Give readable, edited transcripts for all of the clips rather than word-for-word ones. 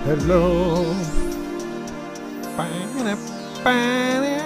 Hello. Ba-na-ba-now.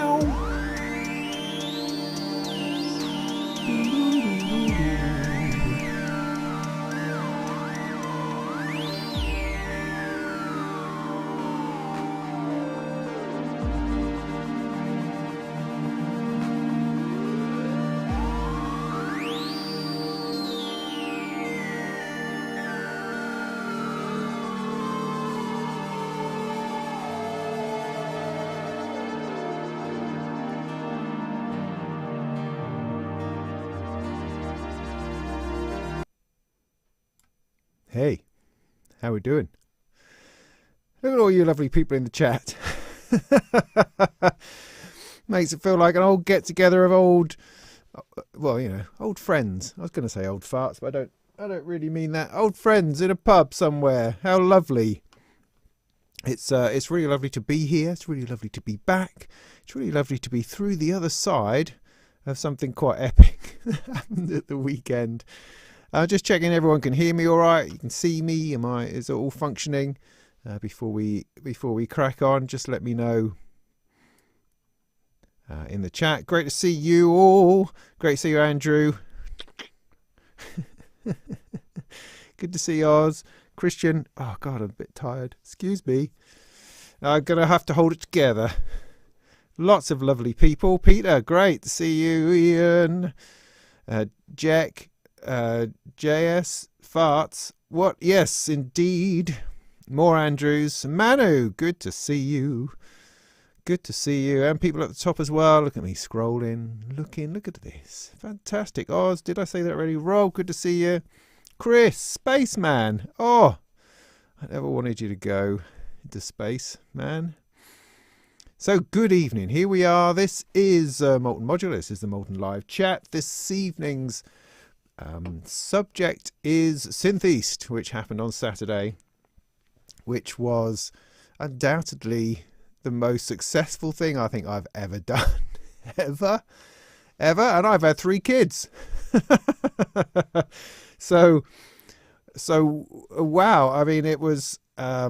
Hey, how we doing? Look at all you lovely people in the chat. Makes it feel like an old get-together of old, well, you know, old friends. I was going to say old farts, but I don't really mean that. Old friends in a pub somewhere. How lovely. It's really lovely to be here. It's really lovely to be back. It's really lovely to be through the other side of something quite epic that happened at the weekend. Just checking everyone can hear me all right. You can see me. Is it all functioning? Before we crack on, just let me know in the chat. Great to see you all. Great to see you, Andrew. Good to see Oz. Christian. Oh God, I'm a bit tired. Excuse me. I'm gonna have to hold it together. Lots of lovely people. Peter, great to see you. Ian, Jack. JS farts. What? Yes, indeed. More Andrews. Manu, good to see you. Good to see you. And people at the top as well. Look at me scrolling. Look at this. Fantastic. Oz, did I say that already? Rob, good to see you. Chris, Spaceman. Oh, I never wanted you to go into space, man. So good evening. Here we are. This is Molten Modular. This is the Molten Live chat. This evening's subject is Synth East, which happened on Saturday, which was undoubtedly the most successful thing I think I've ever done. ever. And I've had 3 kids. so wow. I mean, it was, I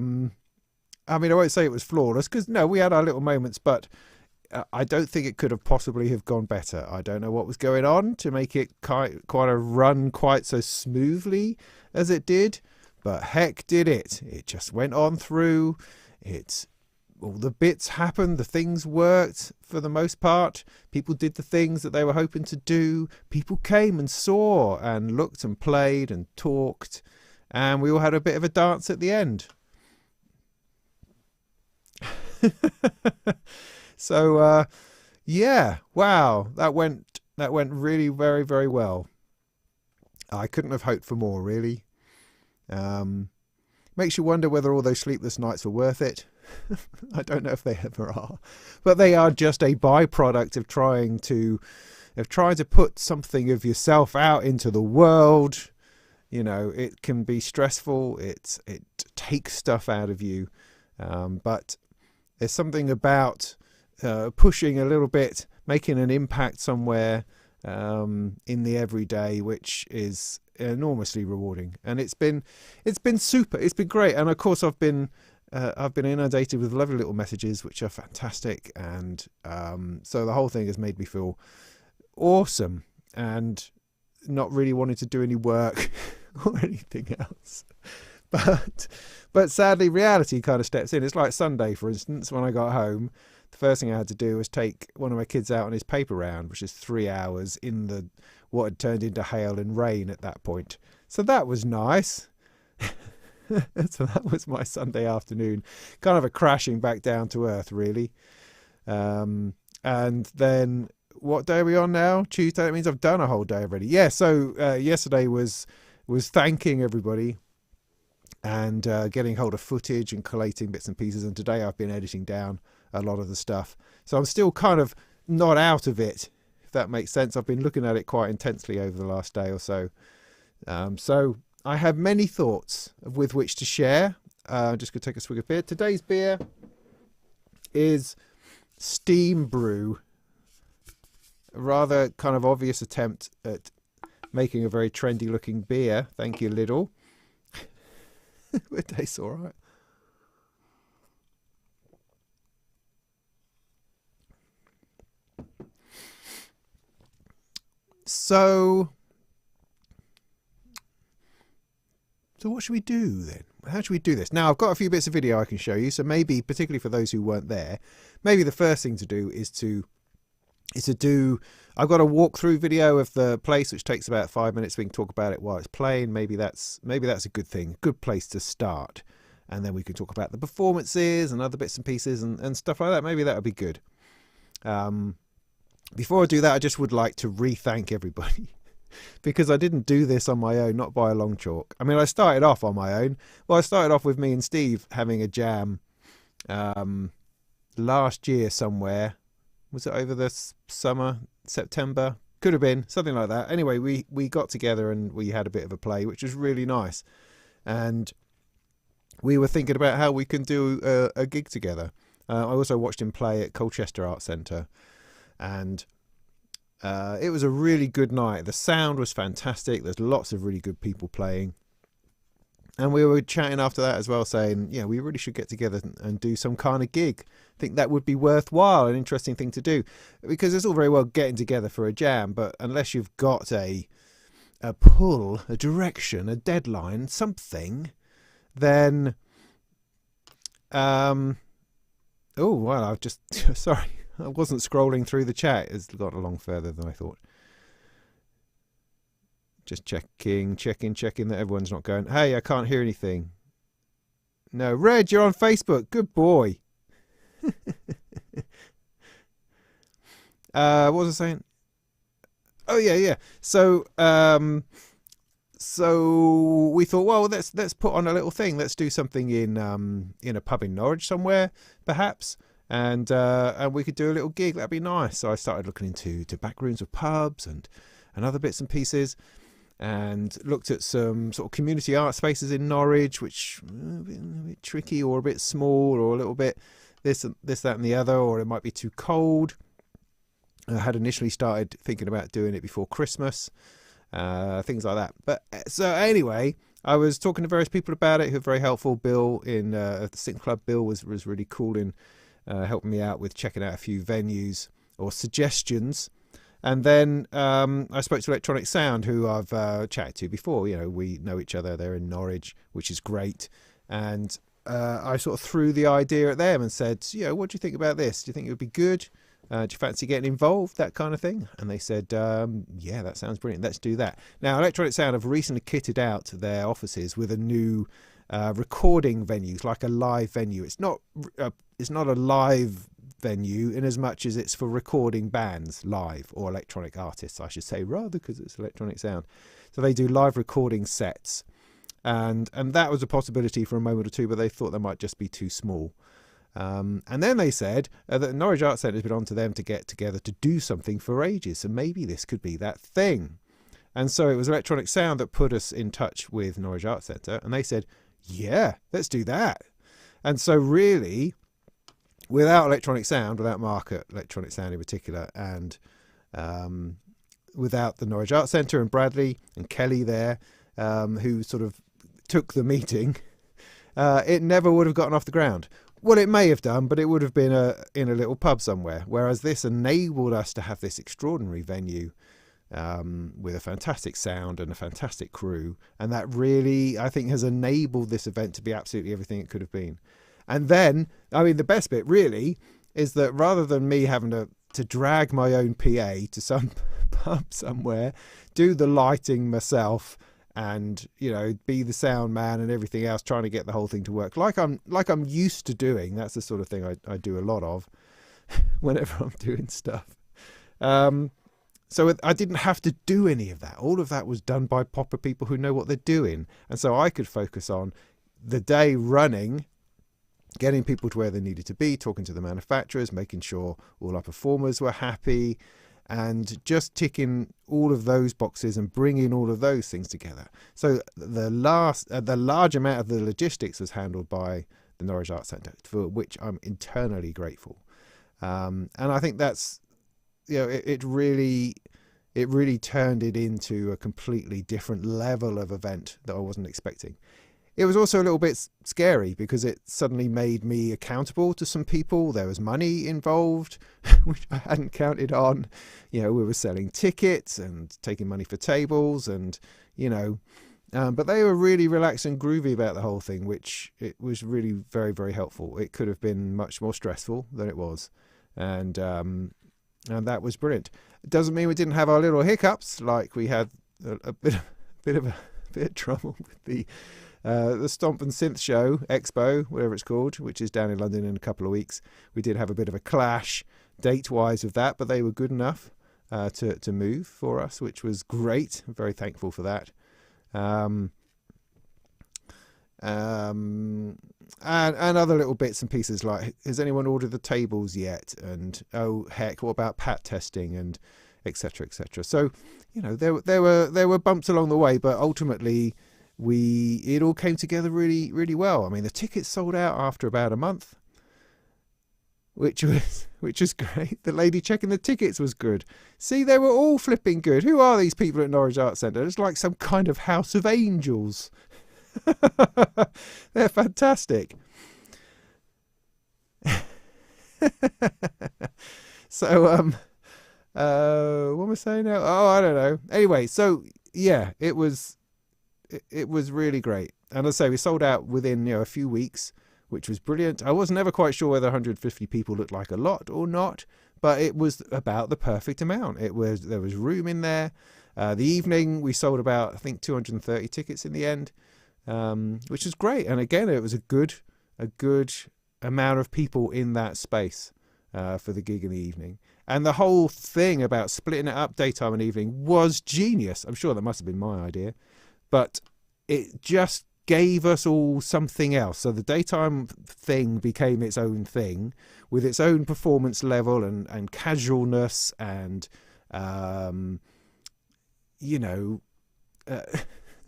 won't say it was flawless because no, we had our little moments, but I don't think it could have possibly have gone better. I don't know what was going on to make it quite a run quite so smoothly as it did, but heck did it. It just went on through. All the bits happened. The things worked for the most part. People did the things that they were hoping to do. People came and saw and looked and played and talked, and we all had a bit of a dance at the end. So, yeah, wow, that went really very, very well. I couldn't have hoped for more, really. Makes you wonder whether all those sleepless nights were worth it. I don't know if they ever are, but they are just a byproduct of trying to put something of yourself out into the world. You know, it can be stressful. It takes stuff out of you, but there's something about pushing a little bit, making an impact somewhere in the everyday, which is enormously rewarding. And it's been super. It's been great. And of course, I've been inundated with lovely little messages, which are fantastic. And so the whole thing has made me feel awesome and not really wanting to do any work or anything else. But sadly, reality kind of steps in. It's like Sunday, for instance, when I got home. The first thing I had to do was take one of my kids out on his paper round, which is 3 hours in what had turned into hail and rain at that point. So that was nice. So that was my Sunday afternoon, kind of a crashing back down to earth, really. And then what day are we on now? Tuesday. That means I've done a whole day already. Yeah. So yesterday was thanking everybody and getting hold of footage and collating bits and pieces. And today I've been editing down a lot of the stuff. So I'm still kind of not out of it, if that makes sense. I've been looking at it quite intensely over the last day or so. So I have many thoughts with which to share. I'm just going to take a swig of beer. Today's beer is Steam Brew. A rather kind of obvious attempt at making a very trendy looking beer. Thank you, Lidl. It tastes all right. So what should we do then? How should we do this? Now, I've got a few bits of video I can show you. So maybe, particularly for those who weren't there, maybe the first thing to do is to do, I've got a walkthrough video of the place, which takes about 5 minutes. We can talk about it while it's playing. Maybe that's a good thing, good place to start. And then we can talk about the performances and other bits and pieces and stuff like that. Maybe that would be good. Before I do that, I just would like to re-thank everybody. Because I didn't do this on my own, not by a long chalk. I mean, I started off on my own. Well, I started off with me and Steve having a jam last year somewhere. Was it over the summer, September? Could have been, something like that. Anyway, we got together and we had a bit of a play, which was really nice. And we were thinking about how we can do a gig together. I also watched him play at Colchester Arts Centre. And it was a really good night. The sound was fantastic. There's lots of really good people playing. And we were chatting after that as well, saying, yeah, we really should get together and do some kind of gig. I think that would be worthwhile, an interesting thing to do. Because it's all very well getting together for a jam, but unless you've got a pull, a direction, a deadline, something, then... oh, well, I've just... sorry. I wasn't scrolling through the chat. It's got along further than I thought. Just checking that everyone's not going, hey, I can't hear anything. No, Red, you're on Facebook. Good boy. What was I saying? Oh, yeah. So we thought, well, let's put on a little thing. Let's do something in a pub in Norwich somewhere, perhaps. And we could do a little gig. That'd be nice. So I started looking into back rooms of pubs and other bits and pieces, and looked at some sort of community art spaces in Norwich, which a bit tricky or a bit small or a little bit this, that and the other, or it might be too cold. I had initially started thinking about doing it before Christmas, things like that. But so anyway, I was talking to various people about it who were very helpful. Bill in the Synth Club, Bill was really cool in helping me out with checking out a few venues or suggestions. And then I spoke to Electronic Sound, who I've chatted to before. You know, we know each other. They're in Norwich, which is great. And I sort of threw the idea at them and said, you know, what do you think about this? Do you think it would be good? Do you fancy getting involved? That kind of thing. And they said, yeah, that sounds brilliant. Let's do that. Now, Electronic Sound have recently kitted out their offices with a new recording venues, like a live venue. It's not a live venue in as much as it's for recording bands live, or electronic artists, I should say, rather, because it's Electronic Sound. So they do live recording sets, and that was a possibility for a moment or two, but they thought they might just be too small. And then they said that Norwich Arts Centre has been on to them to get together to do something for ages, so maybe this could be that thing. And so it was Electronic Sound that put us in touch with Norwich Arts Centre, and they said, yeah, let's do that. And so really, without Electronic Sound, without Mark at Electronic Sound in particular, and without the Norwich Arts Centre and Bradley and Kelly there, who sort of took the meeting, it never would have gotten off the ground. Well, it may have done, but it would have been in a little pub somewhere, whereas this enabled us to have this extraordinary venue with a fantastic sound and a fantastic crew, and that really, I think, has enabled this event to be absolutely everything it could have been. And then, I mean, the best bit really is that rather than me having to drag my own PA to some pub somewhere, do the lighting myself, and, you know, be the sound man and everything else, trying to get the whole thing to work like I'm used to doing. That's the sort of thing I do a lot of whenever I'm doing stuff. So I didn't have to do any of that. All of that was done by proper people who know what they're doing. And so I could focus on the day running, getting people to where they needed to be, talking to the manufacturers, making sure all our performers were happy, and just ticking all of those boxes and bringing all of those things together. So the large amount of the logistics was handled by the Norwich Arts Centre, for which I'm internally grateful. And I think that's, you know, it really turned it into a completely different level of event that I wasn't expecting. It was also a little bit scary because it suddenly made me accountable to some people. There was money involved, which I hadn't counted on. We were selling tickets and taking money for tables and, but they were really relaxed and groovy about the whole thing, which it was really very, very helpful. It could have been much more stressful than it was. And that was brilliant. It doesn't mean we didn't have our little hiccups, like we had a bit of trouble with the Stomp and Synth show, Expo, whatever it's called, which is down in London in a couple of weeks. We did have a bit of a clash date-wise with that, but they were good enough to move for us, which was great. I'm very thankful for that. And other little bits and pieces like, has anyone ordered the tables yet? And oh heck, what about pat testing and etc. etc. So there were bumps along the way, but ultimately it all came together really, really well. I mean, the tickets sold out after about a month, which was great. The lady checking the tickets was good. See, they were all flipping good. Who are these people at Norwich Arts Centre? It's like some kind of house of angels. They're fantastic. So what am I saying now? Oh, I don't know. Anyway, so yeah, it was really great. And as I say, we sold out within a few weeks, which was brilliant. I was never quite sure whether 150 people looked like a lot or not, but it was about the perfect amount. There was room in there. The evening we sold about, I think, 230 tickets in the end, which was great. And again, it was a good amount of people in that space for the gig in the evening. And the whole thing about splitting it up, daytime and evening, was genius. I'm sure that must have been my idea, but it just gave us all something else. So the daytime thing became its own thing with its own performance level and casualness and,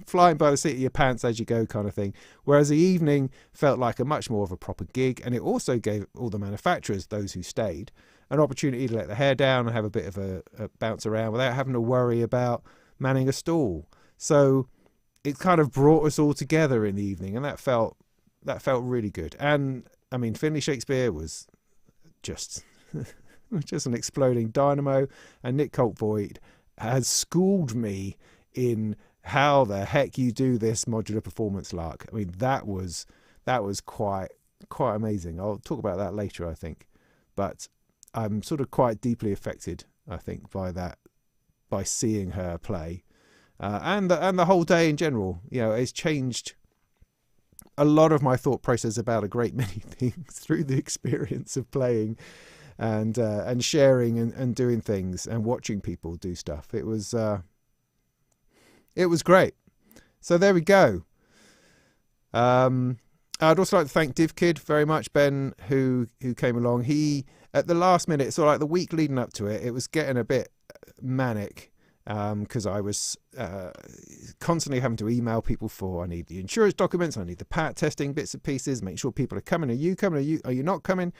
flying by the seat of your pants as you go kind of thing. Whereas the evening felt like a much more of a proper gig. And it also gave all the manufacturers, those who stayed, an opportunity to let the hair down and have a bit of a bounce around without having to worry about manning a stall. So it kind of brought us all together in the evening, and that felt really good. And I mean, Finley Shakespeare was just an exploding dynamo, and Nick Colt has schooled me in how the heck you do this modular performance lark. I mean, that was quite amazing. I'll talk about that later, I think, but I'm sort of quite deeply affected, I think, by seeing her play. And the whole day in general, it's changed a lot of my thought process about a great many things through the experience of playing and sharing and doing things and watching people do stuff. It was great. So there we go. I'd also like to thank DivKid very much, Ben, who came along. He, at the last minute, sort of like the week leading up to it, it was getting a bit manic. Because I was constantly having to email people I need the insurance documents, I need the pat testing bits and pieces, make sure people are coming. Are you coming? Are you not coming?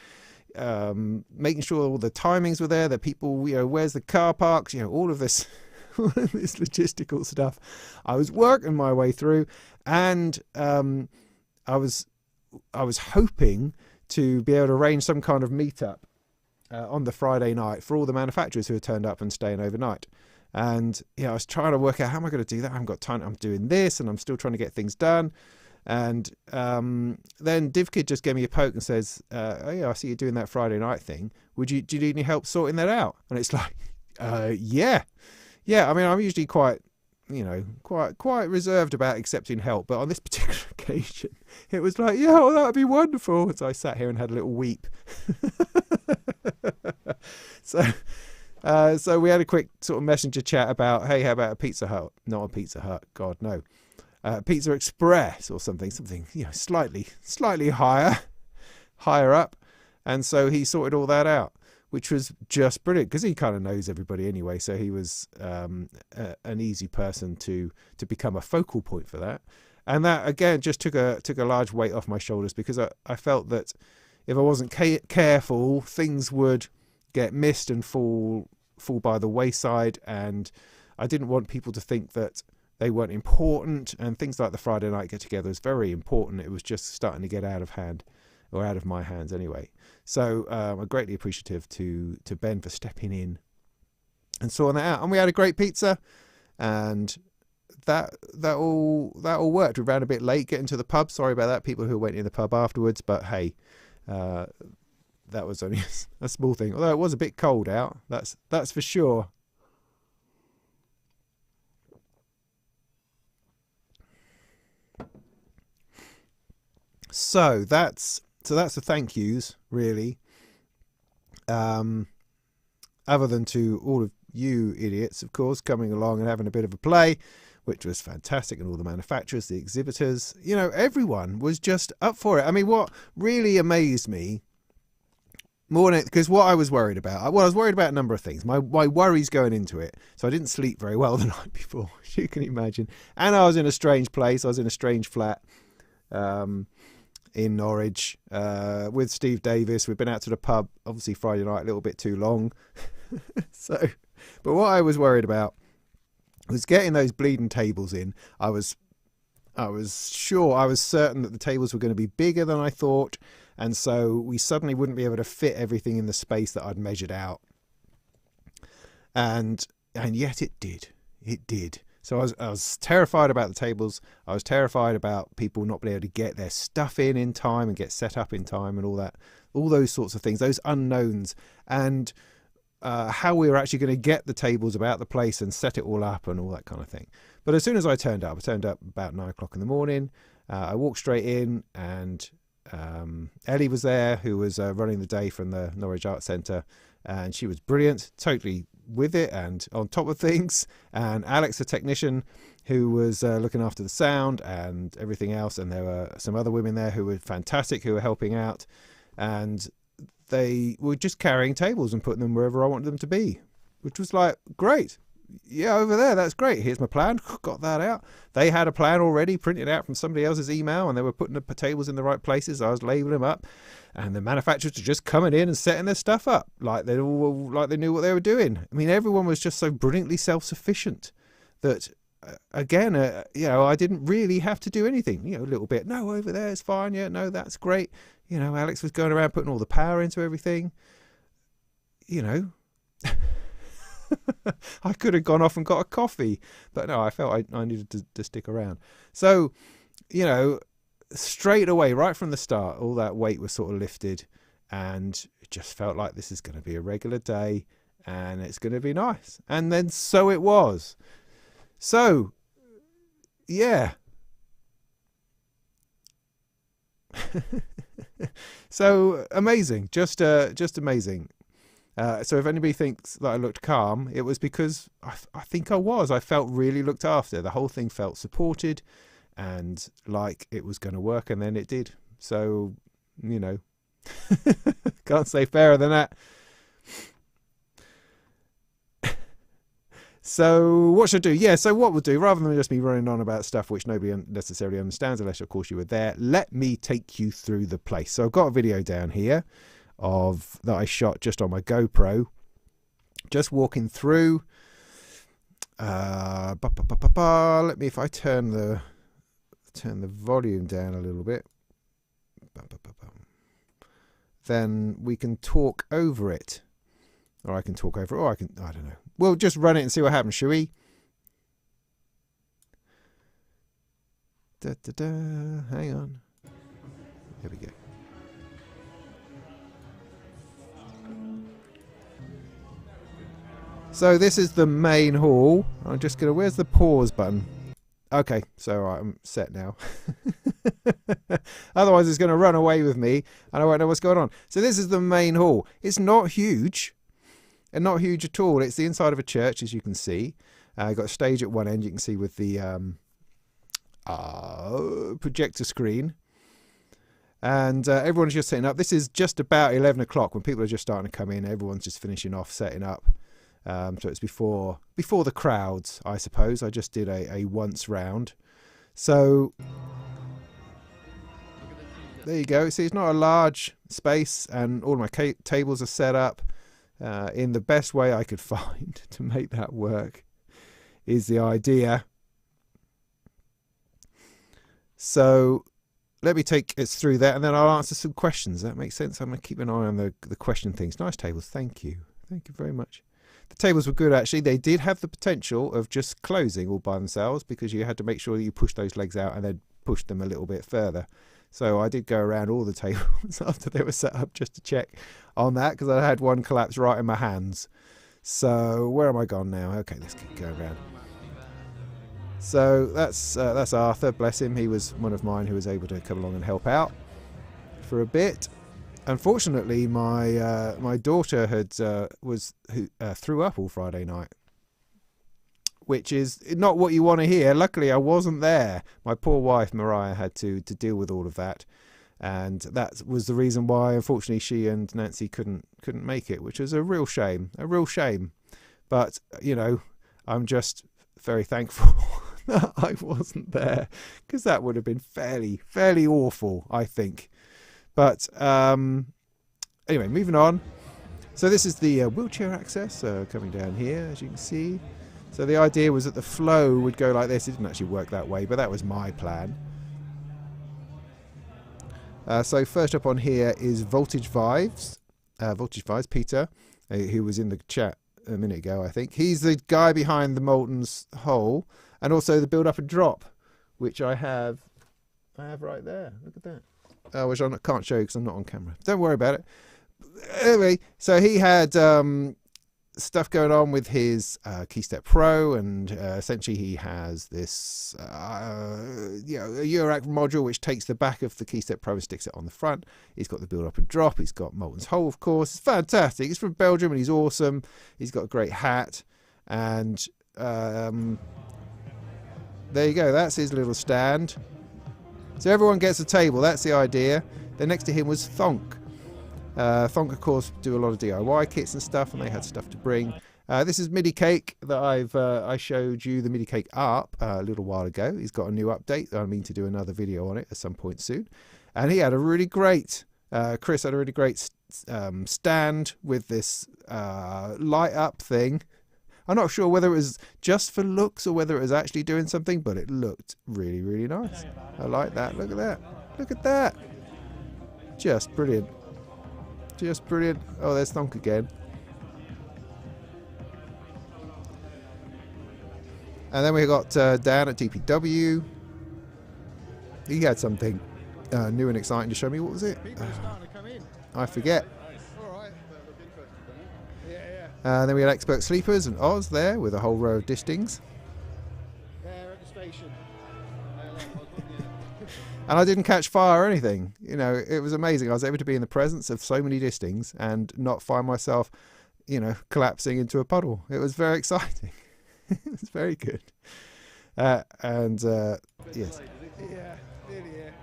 Making sure all the timings were there, that people, where's the car parks, all of this, all of this logistical stuff. I was working my way through, and I was hoping to be able to arrange some kind of meetup on the Friday night for all the manufacturers who had turned up and staying overnight. And I was trying to work out, how am I going to do that? I haven't got time. I'm doing this and I'm still trying to get things done. And then DivKid just gave me a poke and says, oh yeah, I see you're doing that Friday night thing. Do you need any help sorting that out? And it's like, yeah. I mean, I'm usually quite reserved about accepting help, but on this particular occasion, it was like, yeah, well, that would be wonderful. So I sat here and had a little weep. So we had a quick sort of messenger chat about, hey, how about a Pizza Hut? Not a Pizza Hut, God, no. Pizza Express or something, slightly higher up. And so he sorted all that out, which was just brilliant because he kind of knows everybody anyway. So he was an easy person to become a focal point for that. And that, again, just took a large weight off my shoulders because I felt that if I wasn't careful, things would get missed and fall by the wayside, and I didn't want people to think that they weren't important, and things like the Friday night get-together was very important. It was just starting to get out of hand, or out of my hands anyway. So I'm greatly appreciative to Ben for stepping in and sorting that out. And we had a great pizza, and that all worked. We ran a bit late getting to the pub. Sorry about that, people who went in the pub afterwards. But hey, that was only a small thing. Although it was a bit cold out, that's for sure. So that's the thank yous, really. Other than to all of you idiots, of course, coming along and having a bit of a play, which was fantastic, and all the manufacturers, the exhibitors, you know, everyone was just up for it. I mean, what really amazed me more than, because what I was worried about, I was worried about a number of things. My worries going into it. So I didn't sleep very well the night before, as you can imagine. And I was in a strange place. I was in a strange flat. In Norwich with Steve Davis. We've been out to the pub, obviously Friday night, a little bit too long. But what I was worried about was getting those bleeding tables in. I was certain that the tables were going to be bigger than I thought, and so we suddenly wouldn't be able to fit everything in the space that I'd measured out. And yet it did. So I was terrified about the tables. I was terrified about people not being able to get their stuff in time and get set up in time and all that, all those sorts of things, those unknowns, and how we were actually going to get the tables about the place and set it all up and all that kind of thing. But as soon as I turned up about 9 o'clock in the morning. I walked straight in, and Ellie was there, who was running the day from the Norwich Arts Centre, and she was brilliant, totally with it and on top of things. And Alex, the technician, who was looking after the sound and everything else, and there were some other women there who were fantastic, who were helping out, and they were just carrying tables and putting them wherever I wanted them to be, which was like, great, yeah, over there, that's great, here's my plan, got that out. They had a plan already printed out from somebody else's email, and they were putting the tables in the right places. I was labeling them up, and the manufacturers were just coming in and setting their stuff up like they knew what they were doing. I mean, everyone was just so brilliantly self-sufficient that again, you know, I didn't really have to do anything. You know, a little bit, no, over there it's fine, yeah, no, that's great. You know, Alex was going around putting all the power into everything, you know. I could have gone off and got a coffee, but no, I felt I needed to stick around. So, you know, straight away, right from the start, all that weight was sort of lifted, and it just felt like this is going to be a regular day and it's going to be nice. And then so it was. So, yeah. So amazing, just amazing. So if anybody thinks that I looked calm, it was because I think I was. I felt really looked after. The whole thing felt supported and like it was going to work, and then it did. So, you know, can't say fairer than that. So what should I do? Yeah, so what we'll do, rather than just me running on about stuff which nobody necessarily understands, unless of course you were there, let me take you through the place. So I've got a video down here that I shot just on my GoPro, just walking through. Let me, if I turn the volume down a little bit, then we can talk over it, or I can talk over it, or I don't know. We'll just run it and see what happens, shall we? Hang on. Here we go. So this is the main hall. I'm just going to... Where's the pause button? Okay, so right, I'm set now. Otherwise it's going to run away with me and I won't know what's going on. So this is the main hall. It's not huge. And not huge at all. It's the inside of a church, as you can see. Got a stage at one end, you can see, with the projector screen. And everyone's just setting up. This is just about 11 o'clock when people are just starting to come in. Everyone's just finishing off setting up. So it's before the crowds, I suppose. I just did a once round. So there you go. See, it's not a large space, and all my tables are set up in the best way I could find to make that work, is the idea. So let me take us through that, and then I'll answer some questions. That makes sense. I'm going to keep an eye on the question things. Nice tables. Thank you. Thank you very much. The tables were good, actually. They did have the potential of just closing all by themselves, because you had to make sure that you push those legs out and then push them a little bit further. So I did go around all the tables after they were set up just to check on that, because I had one collapse right in my hands. So where am I gone now? Okay, let's keep going around. So that's Arthur, bless him. He was one of mine who was able to come along and help out for a bit. Unfortunately, my daughter had threw up all Friday night, which is not what you want to hear. Luckily, I wasn't there. My poor wife Mariah had to deal with all of that, and that was the reason why, unfortunately, she and Nancy couldn't make it, which was a real shame. But you know, I'm just very thankful that I wasn't there, because that would have been fairly awful, I think. But anyway, moving on. So this is the wheelchair access coming down here, as you can see. So the idea was that the flow would go like this. It didn't actually work that way, but that was my plan. So first up on here is Voltage Vibes. Peter, who was in the chat a minute ago, I think. He's the guy behind the Molten's hole, and also the build up and drop, which I have right there. Look at that. Which I can't show you because I'm not on camera. Don't worry about it. Anyway, so he had stuff going on with his KeyStep Pro, and essentially he has this a Eurorack module which takes the back of the KeyStep Pro and sticks it on the front. He's got the build up and drop. He's got Molten's hole, of course. It's fantastic. He's from Belgium and he's awesome. He's got a great hat, and there you go. That's his little stand. So everyone gets a table. That's the idea. Then next to him was Thonk. Thonk, of course, do a lot of DIY kits and stuff, and they had stuff to bring. This is MIDI Cake that I showed you the MIDI Cake ARP a little while ago. He's got a new update. I mean to do another video on it at some point soon. And he had a really great, Chris had a really great stand with this light up thing. I'm not sure whether it was just for looks or whether it was actually doing something, but it looked really nice. I like that. Look at that. Look at that. Just brilliant. Just brilliant. Oh, there's Thonk again. And then we got Dan at DPW. He had something new and exciting to show me. What was it? I forget. Then we had Expert Sleepers and Oz there with a whole row of distings. There at the station. And I didn't catch fire or anything. You know, it was amazing. I was able to be in the presence of so many distings and not find myself, you know, collapsing into a puddle. It was very exciting. It was very good. Yes. Yeah, nearly here.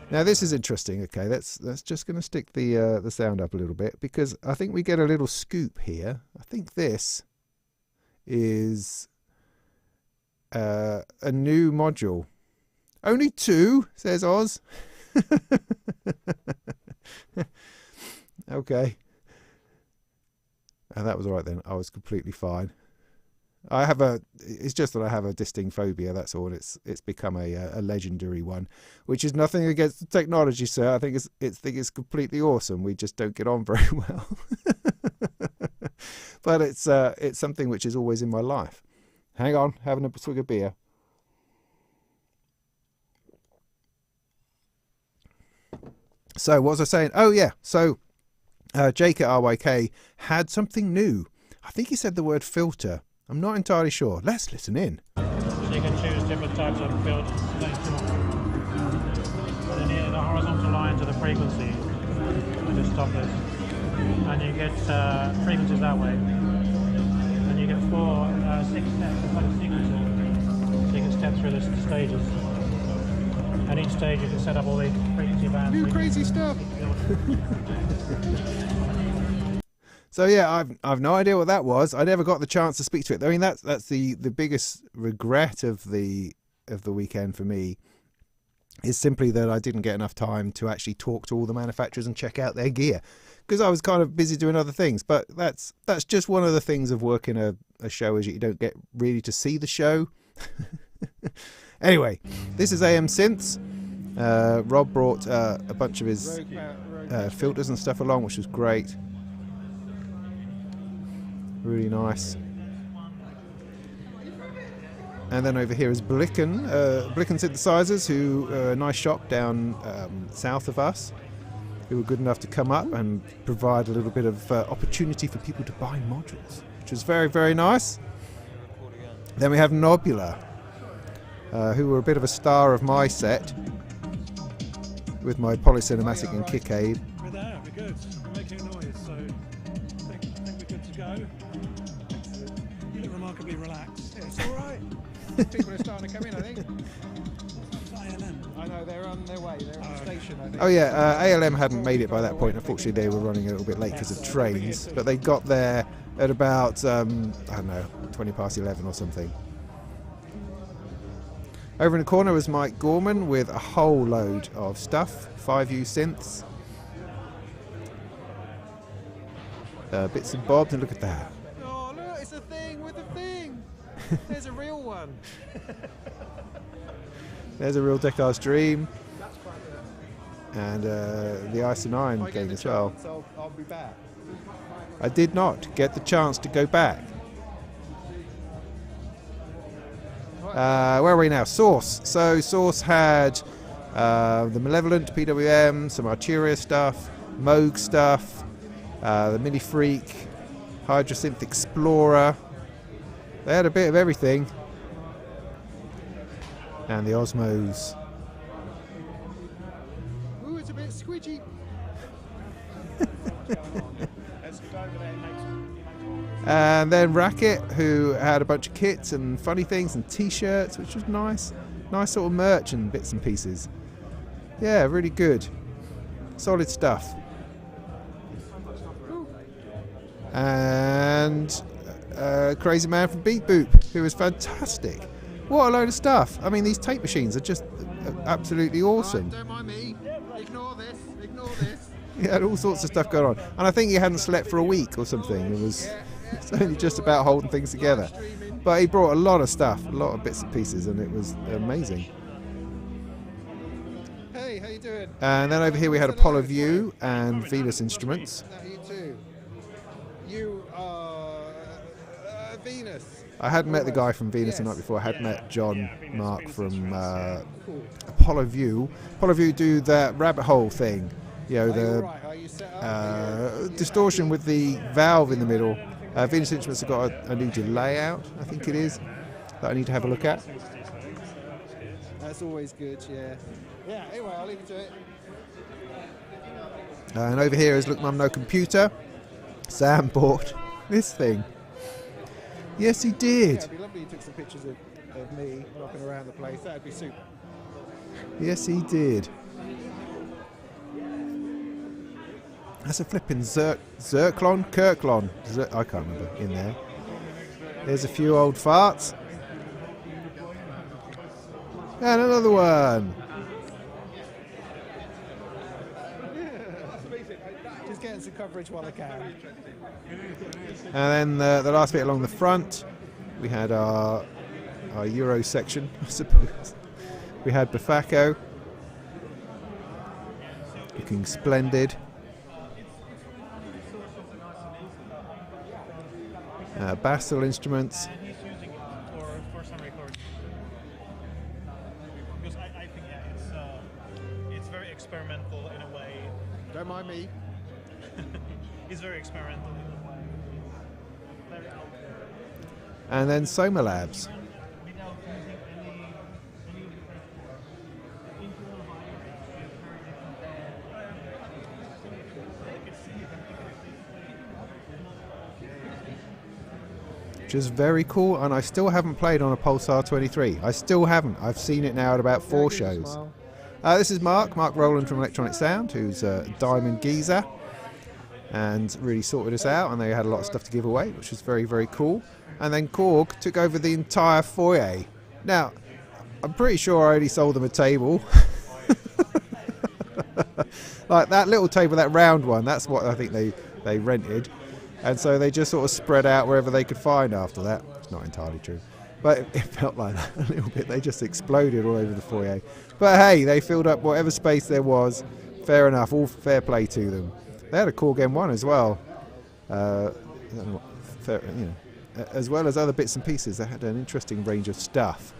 Now this is interesting. Okay, that's just going to stick the sound up a little bit, because I think we get a little scoop here. I think this is a new module. Only 2, says Oz. Okay. That was all right then. I was completely fine. It's just that I have a distinct phobia, that's all. It's become a legendary one, which is nothing against the technology, sir. I think it's completely awesome. We just don't get on very well. But it's something which is always in my life. Hang on, having a swig of beer. So what was I saying? Oh yeah, so Jake at RYK had something new. I think he said the word filter. I'm not entirely sure. Let's listen in. So you can choose different types of filters. Then in a horizontal line to the frequency, I just stop this. And you get frequencies that way. And you get 6 steps of like sequences. So you can step through the stages. And each stage you can set up all the frequency bands. New crazy stuff. So yeah, I've no idea what that was. I never got the chance to speak to it. I mean, that's the biggest regret of the weekend for me, is simply that I didn't get enough time to actually talk to all the manufacturers and check out their gear, because I was kind of busy doing other things. But that's just one of the things of working a show, is you don't get really to see the show. Anyway, this is AM Synths. Rob brought a bunch of his filters and stuff along, which was great. Really nice. And then over here is Blicken Synthesizers, who are a nice shop down south of us, who were good enough to come up and provide a little bit of opportunity for people to buy modules, which was very, very nice. Then we have Modular, who were a bit of a star of my set, with my Polycinematic and Kick Aid. We're there, we're good. We're making a noise, so I think we're good to go. Excellent. You look remarkably relaxed. Yeah, it's all right. People are starting to come in, I think. ILM. I know, they're on their way. They're at the station, I think. Oh yeah, ALM hadn't made it by that point. Unfortunately, they were running a little bit late because of trains, but they got there at about, I don't know, 20 past 11 or something. Over in the corner was Mike Gorman with a whole load of stuff, 5U synths, bits and bobs, and look at that. Oh, look, it's a thing with a thing. There's a real one. There's a real Descartes Dream, and the Ice and Iron game as well. So I'll be back. I did not get the chance to go back. Where are we now? Source. So Source had the Malevolent PWM, some Arturia stuff, Moog stuff, the Mini Freak, Hydrosynth Explorer. They had a bit of everything. And the Osmos. Ooh, it's a bit squidgy. And then Racket, who had a bunch of kits and funny things and t-shirts, which was nice. Nice sort of merch and bits and pieces. Yeah, really good. Solid stuff. And Crazy Man from Beat Boop, who was fantastic. What a load of stuff. I mean, these tape machines are just absolutely awesome. Don't mind me. Ignore this. Ignore this. He had all sorts of stuff going on. And I think he hadn't slept for a week or something. It was it's only just about holding things together. But he brought a lot of stuff, a lot of bits and pieces, and it was amazing. Hey, how you doing? And then over here we had Apollo View and Venus Instruments. No, you too. You are Venus. I had met the guy from Venus the night before. I had met John Mark from Apollo View. Apollo View do that rabbit hole thing. You know, the distortion with the valve in the middle. Venus Instruments have got a new delay out, I think it is, that I need to have a look at. That's always good, yeah. Yeah, anyway, I'll leave you to it. And over here is Look Mum No Computer. Sam bought this thing. Yes, he did. Yeah, it'd be lovely if you took some pictures of me walking around the place. That'd be super. Yes, he did. That's a flipping Kirklon? I can't remember in there. There's a few old farts. And another one. Just getting some coverage while I can. And then the last bit along the front, we had our Euro section, I suppose. We had Bafako, looking splendid. Bastel Instruments. And he's using it for some recording. Because I think it's very experimental in a way. Don't mind me. It's very experimental in a way. Very out there. And then Soma Labs. Without using any internal Which is very cool, and I still haven't played on a Pulsar 23. I still haven't. I've seen it now at about 4 shows. This is Mark Rowland from Electronic Sound, who's a diamond geezer, and really sorted us out, and they had a lot of stuff to give away, which was very, very cool. And then Korg took over the entire foyer. Now, I'm pretty sure I only sold them a table. Like that little table, that round one, that's what I think they rented. And so they just sort of spread out wherever they could find after that. It's not entirely true. But it felt like that a little bit. They just exploded all over the foyer. But hey, they filled up whatever space there was. Fair enough. All fair play to them. They had a Korg M1 as well. As well as other bits and pieces. They had an interesting range of stuff.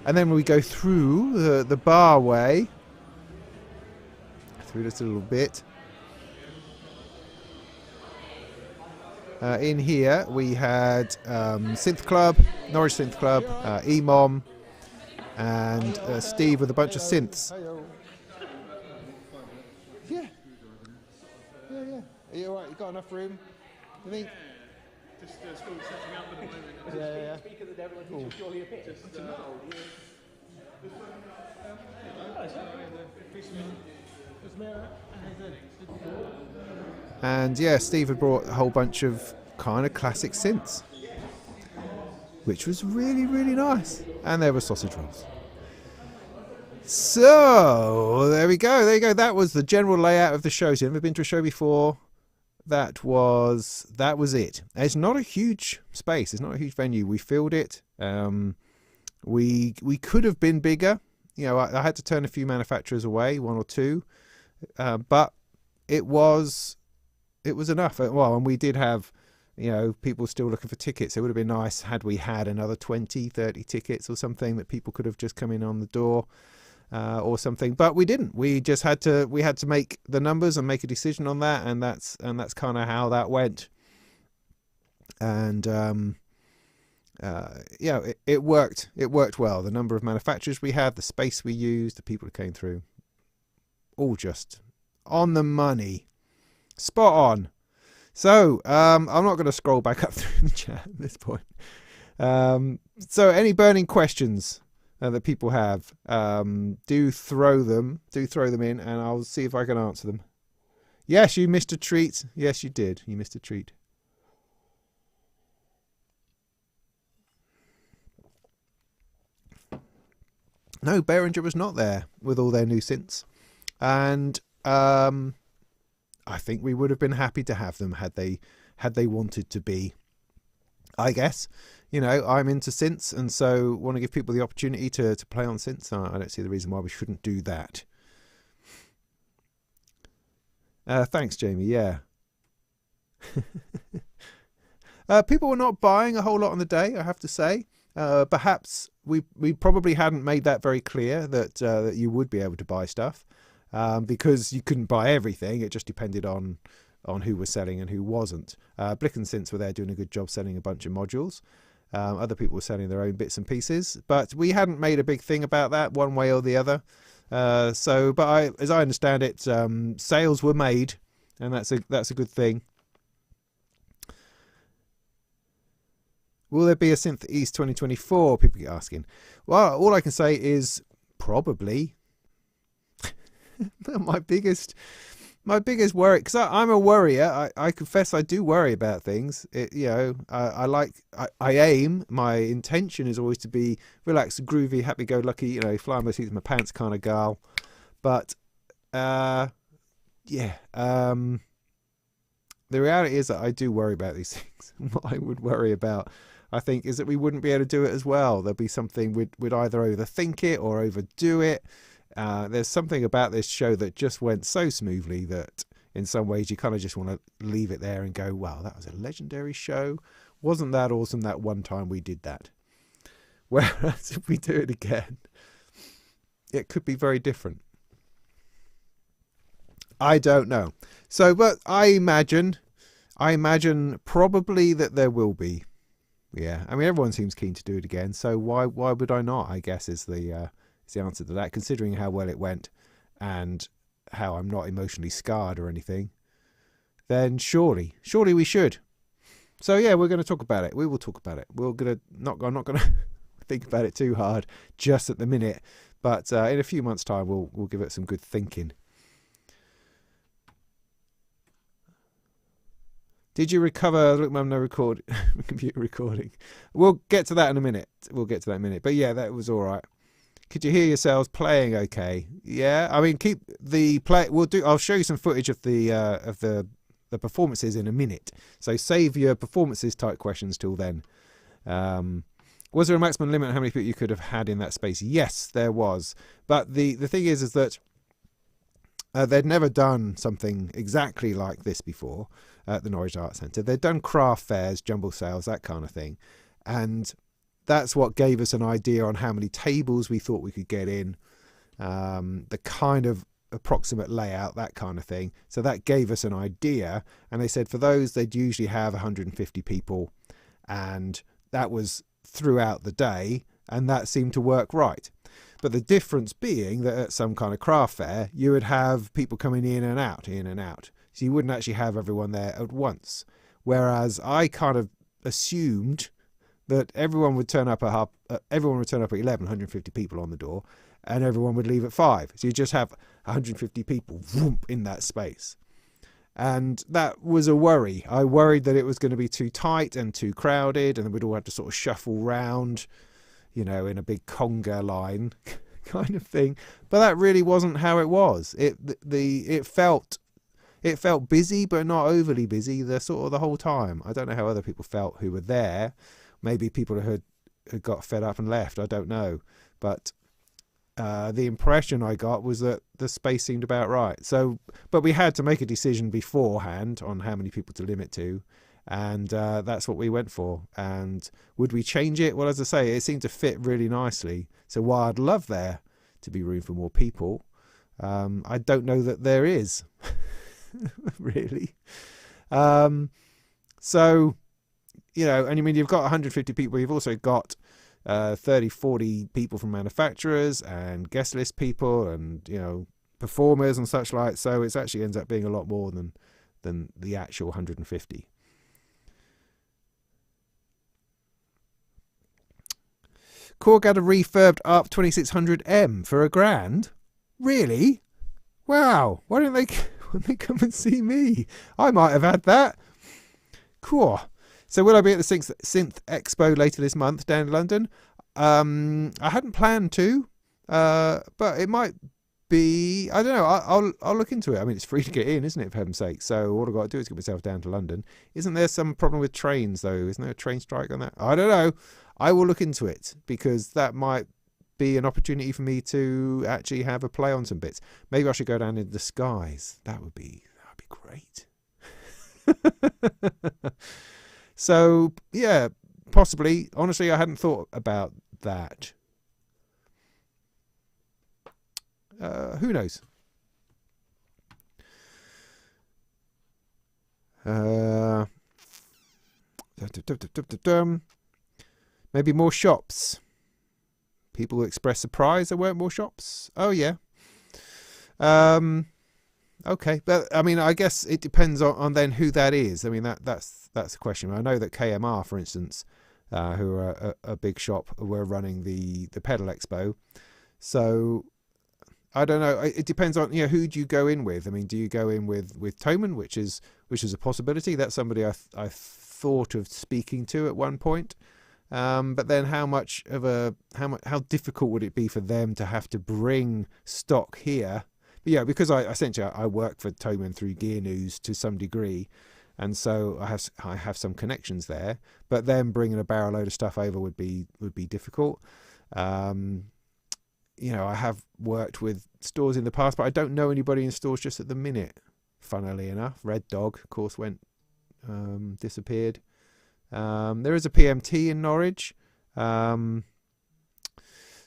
And then we go through the bar way. Through this a little bit. In here we had Synth Club, Norwich Synth Club, EMOM, and Steve with a bunch of synths. Yeah. Are you alright? You got enough room? You think? Just still setting up at the moment. Yeah. Speak of the devil and teach purely a bit. And yeah, Steve had brought a whole bunch of kind of classic synths, which was really, really nice. And there were sausage rolls. So there we go. That was the general layout of the show. So you've never been to a show before. That was it. It's not a huge space. It's not a huge venue. We filled it. We could have been bigger. You know, I had to turn a few manufacturers away, one or two, but it was enough. Well, and we did have, you know, people still looking for tickets. It would have been nice had we had another 20, 30 tickets or something that people could have just come in on the door. Or something, but we didn't. We just had to make the numbers and make a decision on that, and that's kind of how that went. And it worked. It worked well. The number of manufacturers we had, the space we used, the people who came through, all just on the money, spot on. So I'm not going to scroll back up through the chat at this point. So any burning questions that people have, do throw them in, and I'll see if I can answer them. Yes, you missed a treat. Yes, you did. You missed a treat. No, Behringer was not there with all their new synths, and I think we would have been happy to have them had they wanted to be. I guess. You know, I'm into synths, and so want to give people the opportunity to play on synths. I don't see the reason why we shouldn't do that. Thanks, Jamie. Yeah. People were not buying a whole lot on the day, I have to say. Perhaps we probably hadn't made that very clear that you would be able to buy stuff, because you couldn't buy everything. It just depended on who was selling and who wasn't. Blick and Synths were there doing a good job selling a bunch of modules. Other people were selling their own bits and pieces, but we hadn't made a big thing about that one way or the other. As I understand it, sales were made, and that's a good thing. Will there be a Synth East 2024? People get asking. Well, all I can say is probably. My biggest worry, because I'm a worrier. I confess I do worry about things. I aim. My intention is always to be relaxed, groovy, happy-go-lucky. You know, fly my seats in my pants kind of gal. But the reality is that I do worry about these things. What I would worry about, I think, is that we wouldn't be able to do it as well. There'd be something we'd either overthink it or overdo it. There's something about this show that just went so smoothly that in some ways you kind of just want to leave it there and go, wow, that was a legendary show. Wasn't that awesome that one time we did that? Whereas if we do it again, it could be very different. I don't know. So, but I imagine probably that there will be. Yeah, I mean, everyone seems keen to do it again. So why would I not, I guess, is the answer to that, considering how well it went and how I'm not emotionally scarred or anything. Then surely we should. So yeah, we're going to talk about it. We will talk about it. I'm not going to think about it too hard just at the minute, but in a few months' time, we'll give it some good thinking. Did you recover? Look, Mum, no computer recording. We'll get to that in a minute. But yeah, that was all right. Could you hear yourselves playing okay? Yeah, I mean, keep the play. I'll show you some footage of the performances in a minute. So save your performances type questions till then. Was there a maximum limit on how many people you could have had in that space? Yes, there was. But the thing is that they'd never done something exactly like this before at the Norwich Arts Centre. They'd done craft fairs, jumble sales, that kind of thing. And that's what gave us an idea on how many tables we thought we could get in, the kind of approximate layout, that kind of thing. So that gave us an idea. And they said for those, they'd usually have 150 people. And that was throughout the day. And that seemed to work right. But the difference being that at some kind of craft fair, you would have people coming in and out. So you wouldn't actually have everyone there at once. Whereas I kind of assumed that everyone would turn up at 11, 150 people on the door, and everyone would leave at 5. So you just have 150 people in that space. And that was a worry. I worried that it was going to be too tight and too crowded, and then we'd all have to sort of shuffle round, in a big conga line kind of thing. But that really wasn't how it was. It felt busy, but not overly busy the whole time. I don't know how other people felt who were there. Maybe people who had got fed up and left. I don't know. But the impression I got was that the space seemed about right. So, but we had to make a decision beforehand on how many people to limit to. And that's what we went for. And would we change it? Well, as I say, it seemed to fit really nicely. So while I'd love there to be room for more people, I don't know that there is. Really. So, and I mean, you've got 150 people. You've also got 30, 40 people from manufacturers and guest list people and, performers and such like. So it actually ends up being a lot more than the actual 150. Korg had a refurbed ARP 2600M for £1,000. Really? Wow. Why don't they come and see me? I might have had that. Cool. So will I be at the Synth Expo later this month down in London? I hadn't planned to, but it might be. I don't know. I'll look into it. I mean, it's free to get in, isn't it? For heaven's sake. So all I've got to do is get myself down to London. Isn't there some problem with trains though? Isn't there a train strike on that? I don't know. I will look into it because that might be an opportunity for me to actually have a play on some bits. Maybe I should go down in disguise. That would be great. So yeah, possibly. Honestly, I hadn't thought about that. Who knows? Maybe more shops. People express surprise there weren't more shops. Oh yeah. Okay, but I mean, I guess it depends on then who that is. I mean, that's the question. I know that KMR, for instance, who are a big shop, were running the pedal expo. So I don't know. It depends on who do you go in with. I mean, do you go in with Toman, which is a possibility. That's somebody I thought of speaking to at one point. But then how difficult would it be for them to have to bring stock here? But yeah, because I work for Toman through Gear News to some degree, and so I have some connections there. But then bringing a barrel load of stuff over would be difficult. I have worked with stores in the past, but I don't know anybody in stores just at the minute. Funnily enough, Red Dog, of course, disappeared. There is a PMT in Norwich.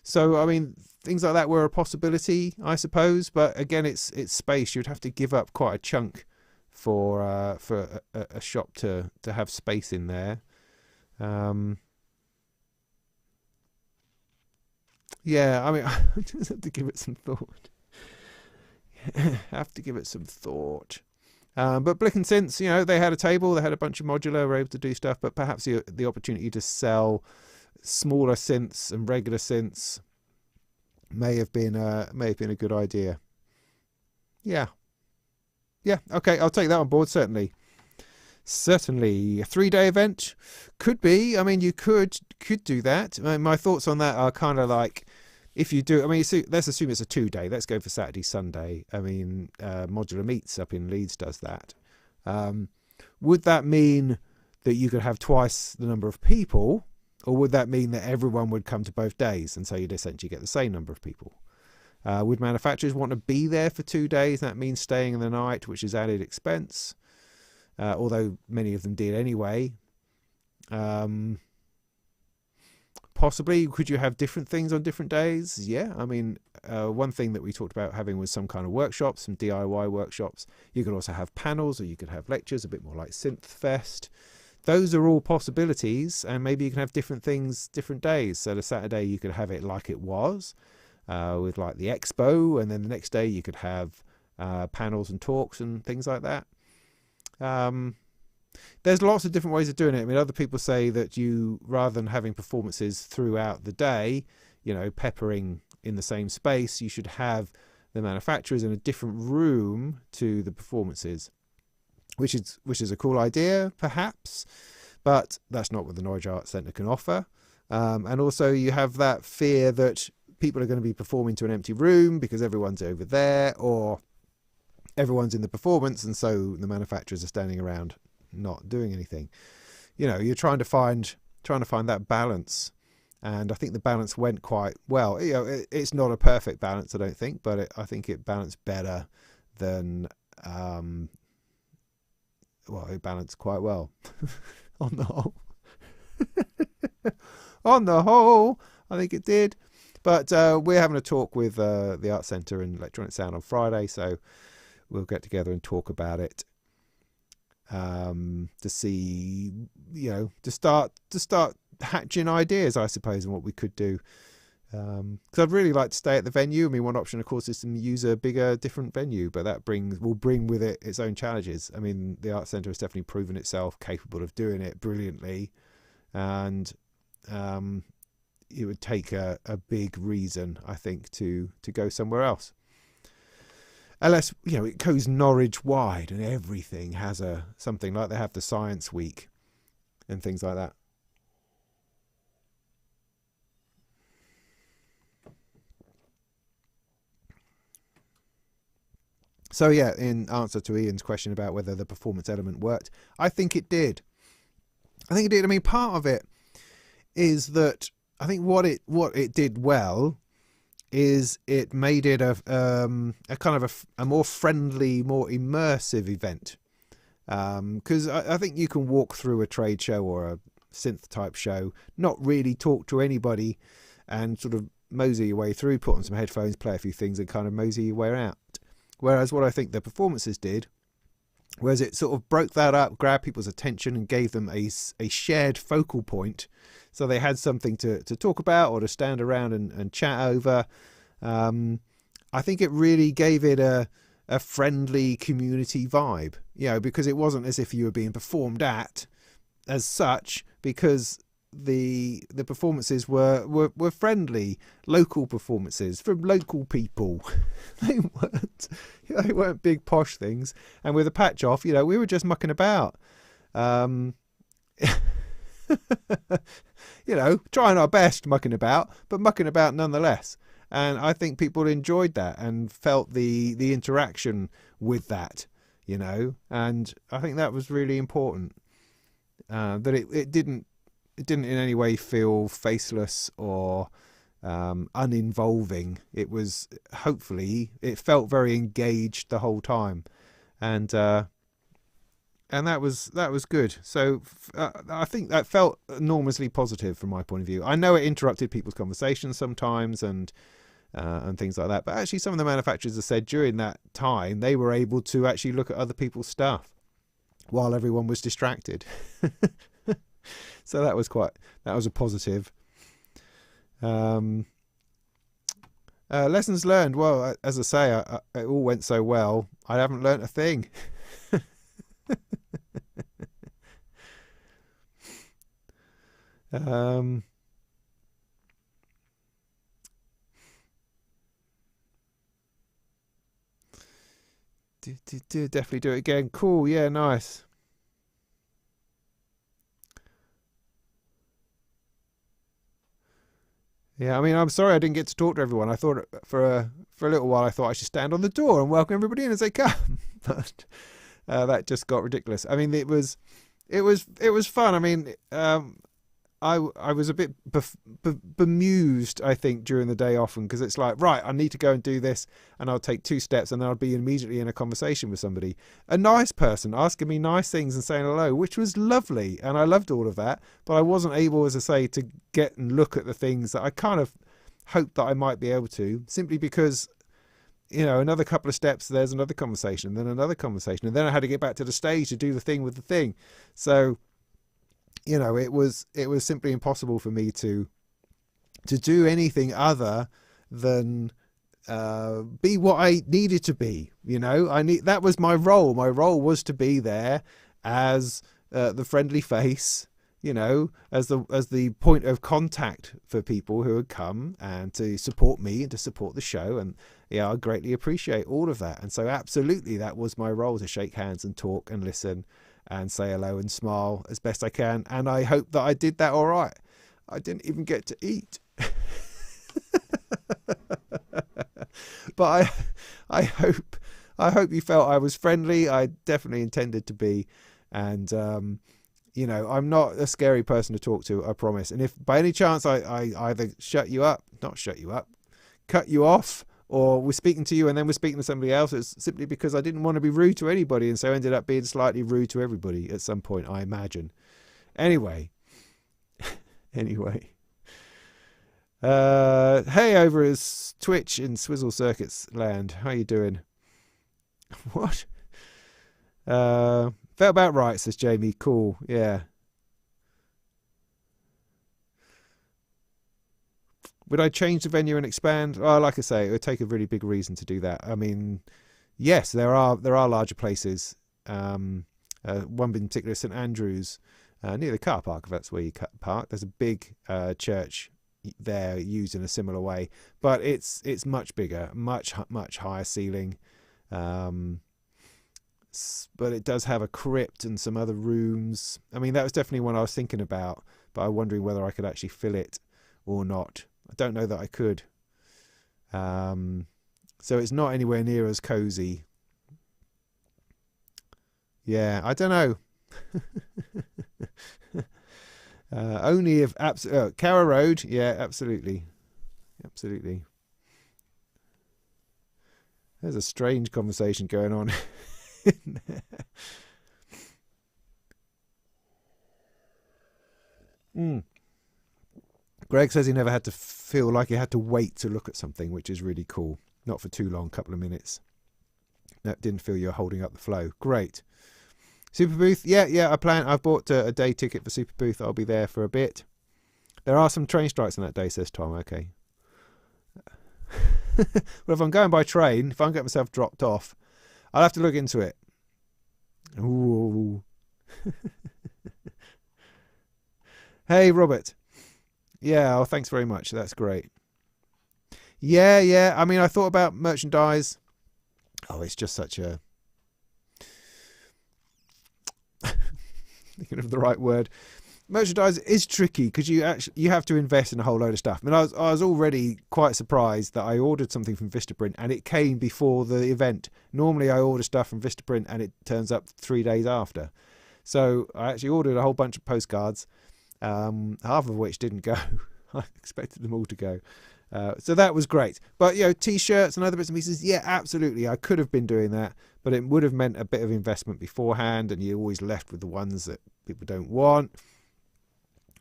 So, I mean, things like that were a possibility, I suppose. But again, it's space. You'd have to give up quite a chunk for a shop to have space in there. Yeah, I mean, I just have to give it some thought. But Blick and Synths, they had a table, they had a bunch of modular, were able to do stuff, but perhaps the opportunity to sell smaller synths and regular synths may have been a good idea. Yeah, okay, I'll take that on board, certainly. A 3-day event could be. I mean, you could do that. My thoughts on that are kind of like, if you do, I mean, let's assume it's a 2-day. Let's go for Saturday, Sunday. I mean, Modular Meets up in Leeds does that. Would that mean that you could have twice the number of people, Or would that mean that everyone would come to both days, and so you'd essentially get the same number of people? Would manufacturers want to be there for 2 days? That means staying in the night, which is added expense, although many of them did anyway. Possibly, could you have different things on different days? Yeah, I mean, one thing that we talked about having was some kind of workshops, some DIY workshops. You could also have panels, or you could have lectures, a bit more like Synth Fest. Those are all possibilities, and maybe you can have different things, different days. So the Saturday you could have it like it was, with like the expo, and then the next day you could have panels and talks and things like that. There's lots of different ways of doing it. I mean, other people say that you, rather than having performances throughout the day, you know, peppering in the same space, you should have the manufacturers in a different room to the performances, which is a cool idea, perhaps, but that's not what the Norwich Arts Centre can offer. And also you have that fear that people are going to be performing to an empty room because everyone's over there, or everyone's in the performance, and so the manufacturers are standing around not doing anything. You know, you're trying to find that balance, and I think the balance went quite well. You know, it's not a perfect balance, I don't think, but I think it balanced better than it balanced quite well on the whole. On the whole, I think it did. But we're having a talk with the Art Centre and Electronic Sound on Friday, so we'll get together and talk about it, to see, you know, to start hatching ideas, I suppose, and what we could do. Because I'd really like to stay at the venue. I mean, one option, of course, is to use a bigger, different venue, but that will bring with it its own challenges. I mean, the Art Centre has definitely proven itself capable of doing it brilliantly, and it would take a big reason, I think, to go somewhere else. Unless, you know, it goes Norwich wide and everything has something like they have the Science Week and things like that. So yeah, in answer to Ian's question about whether the performance element worked, I think it did. I mean, part of it is that I think what it did well is it made it a kind of a more friendly, more immersive event. Because I think you can walk through a trade show or a synth type show, not really talk to anybody, and sort of mosey your way through, put on some headphones, play a few things, and kind of mosey your way out. Whereas what I think the performances did was it sort of broke that up, grabbed people's attention, and gave them a shared focal point. So they had something to talk about or to stand around and chat over. I think it really gave it a friendly community vibe, you know, because it wasn't as if you were being performed at as such, because the performances were friendly, local performances from local people. They weren't big posh things, and with a patch off, you know, we were just mucking about, you know, trying our best mucking about, but mucking about nonetheless. And I think people enjoyed that and felt the interaction with that, you know, and I think that was really important, that it didn't in any way feel faceless or uninvolving. It was, hopefully, it felt very engaged the whole time, and that was good. So I think that felt enormously positive from my point of view. I know it interrupted people's conversations sometimes and things like that, but actually some of the manufacturers have said during that time they were able to actually look at other people's stuff while everyone was distracted. So that was a positive. Lessons learned. Well, as I say, it all went so well. I haven't learnt a thing. Definitely do it again. Cool. Yeah, nice. Yeah, I mean, I'm sorry I didn't get to talk to everyone. I thought for a little while I thought I should stand on the door and welcome everybody in as they come, but that just got ridiculous. I mean, it was fun. I mean, I was a bit bemused, I think, during the day often, because it's like, right, I need to go and do this, and I'll take 2 steps and then I'll be immediately in a conversation with somebody, a nice person asking me nice things and saying hello, which was lovely, and I loved all of that. But I wasn't able, as I say, to get and look at the things that I kind of hoped that I might be able to, simply because, you know, another couple of steps, there's another conversation, and then another conversation, and then I had to get back to the stage to do the thing with the thing. So, you know, it was simply impossible for me to do anything other than be what I needed to be. You know, that was my role. My role was to be there as the friendly face, you know, as the point of contact for people who had come and to support me and to support the show. And yeah, I greatly appreciate all of that. And so absolutely, that was my role, to shake hands and talk and listen and say hello and smile as best I can. And I hope that I did that all right. I didn't even get to eat. But I hope you felt I was friendly. I definitely intended to be. And, you know, I'm not a scary person to talk to, I promise. And if by any chance I either cut you off, or we're speaking to you and then we're speaking to somebody else, it's simply because I didn't want to be rude to anybody, and so ended up being slightly rude to everybody at some point, I imagine. Anyway. Hey, over as Twitch in Swizzle Circuits land. How you doing? What? Felt about right, says Jamie. Cool, yeah. Would I change the venue and expand? Oh, like I say, it would take a really big reason to do that. I mean, yes, there are larger places. One in particular, St Andrews, near the car park, if that's where you park. There's a big church there used in a similar way, but it's much bigger, much higher ceiling. But it does have a crypt and some other rooms. I mean, that was definitely one I was thinking about, but I'm wondering whether I could actually fill it or not. I don't know that I could. So it's not anywhere near as cozy. Yeah, I don't know. Only if Carrow Road. Yeah, absolutely. There's a strange conversation going on in there. Greg says he never had to feel like he had to wait to look at something, which is really cool. Not for too long, a couple of minutes. No, didn't feel you were holding up the flow. Great. Super Booth, yeah, I've bought a day ticket for Super Booth. I'll be there for a bit. There are some train strikes on that day, says Tom. Okay. Well, if I'm going by train, if I can get myself dropped off, I'll have to look into it. Ooh. Hey, Robert. Yeah, thanks very much. That's great. Yeah. I mean, I thought about merchandise. Oh, it's just such a... thinking of the right word. Merchandise is tricky because you have to invest in a whole load of stuff. I mean, I was already quite surprised that I ordered something from Vistaprint and it came before the event. Normally I order stuff from Vistaprint and it turns up 3 days after. So I actually ordered a whole bunch of postcards, half of which didn't go. I expected them all to go. So that was great. But, you know, T-shirts and other bits and pieces, yeah, absolutely. I could have been doing that, but it would have meant a bit of investment beforehand, and you're always left with the ones that people don't want,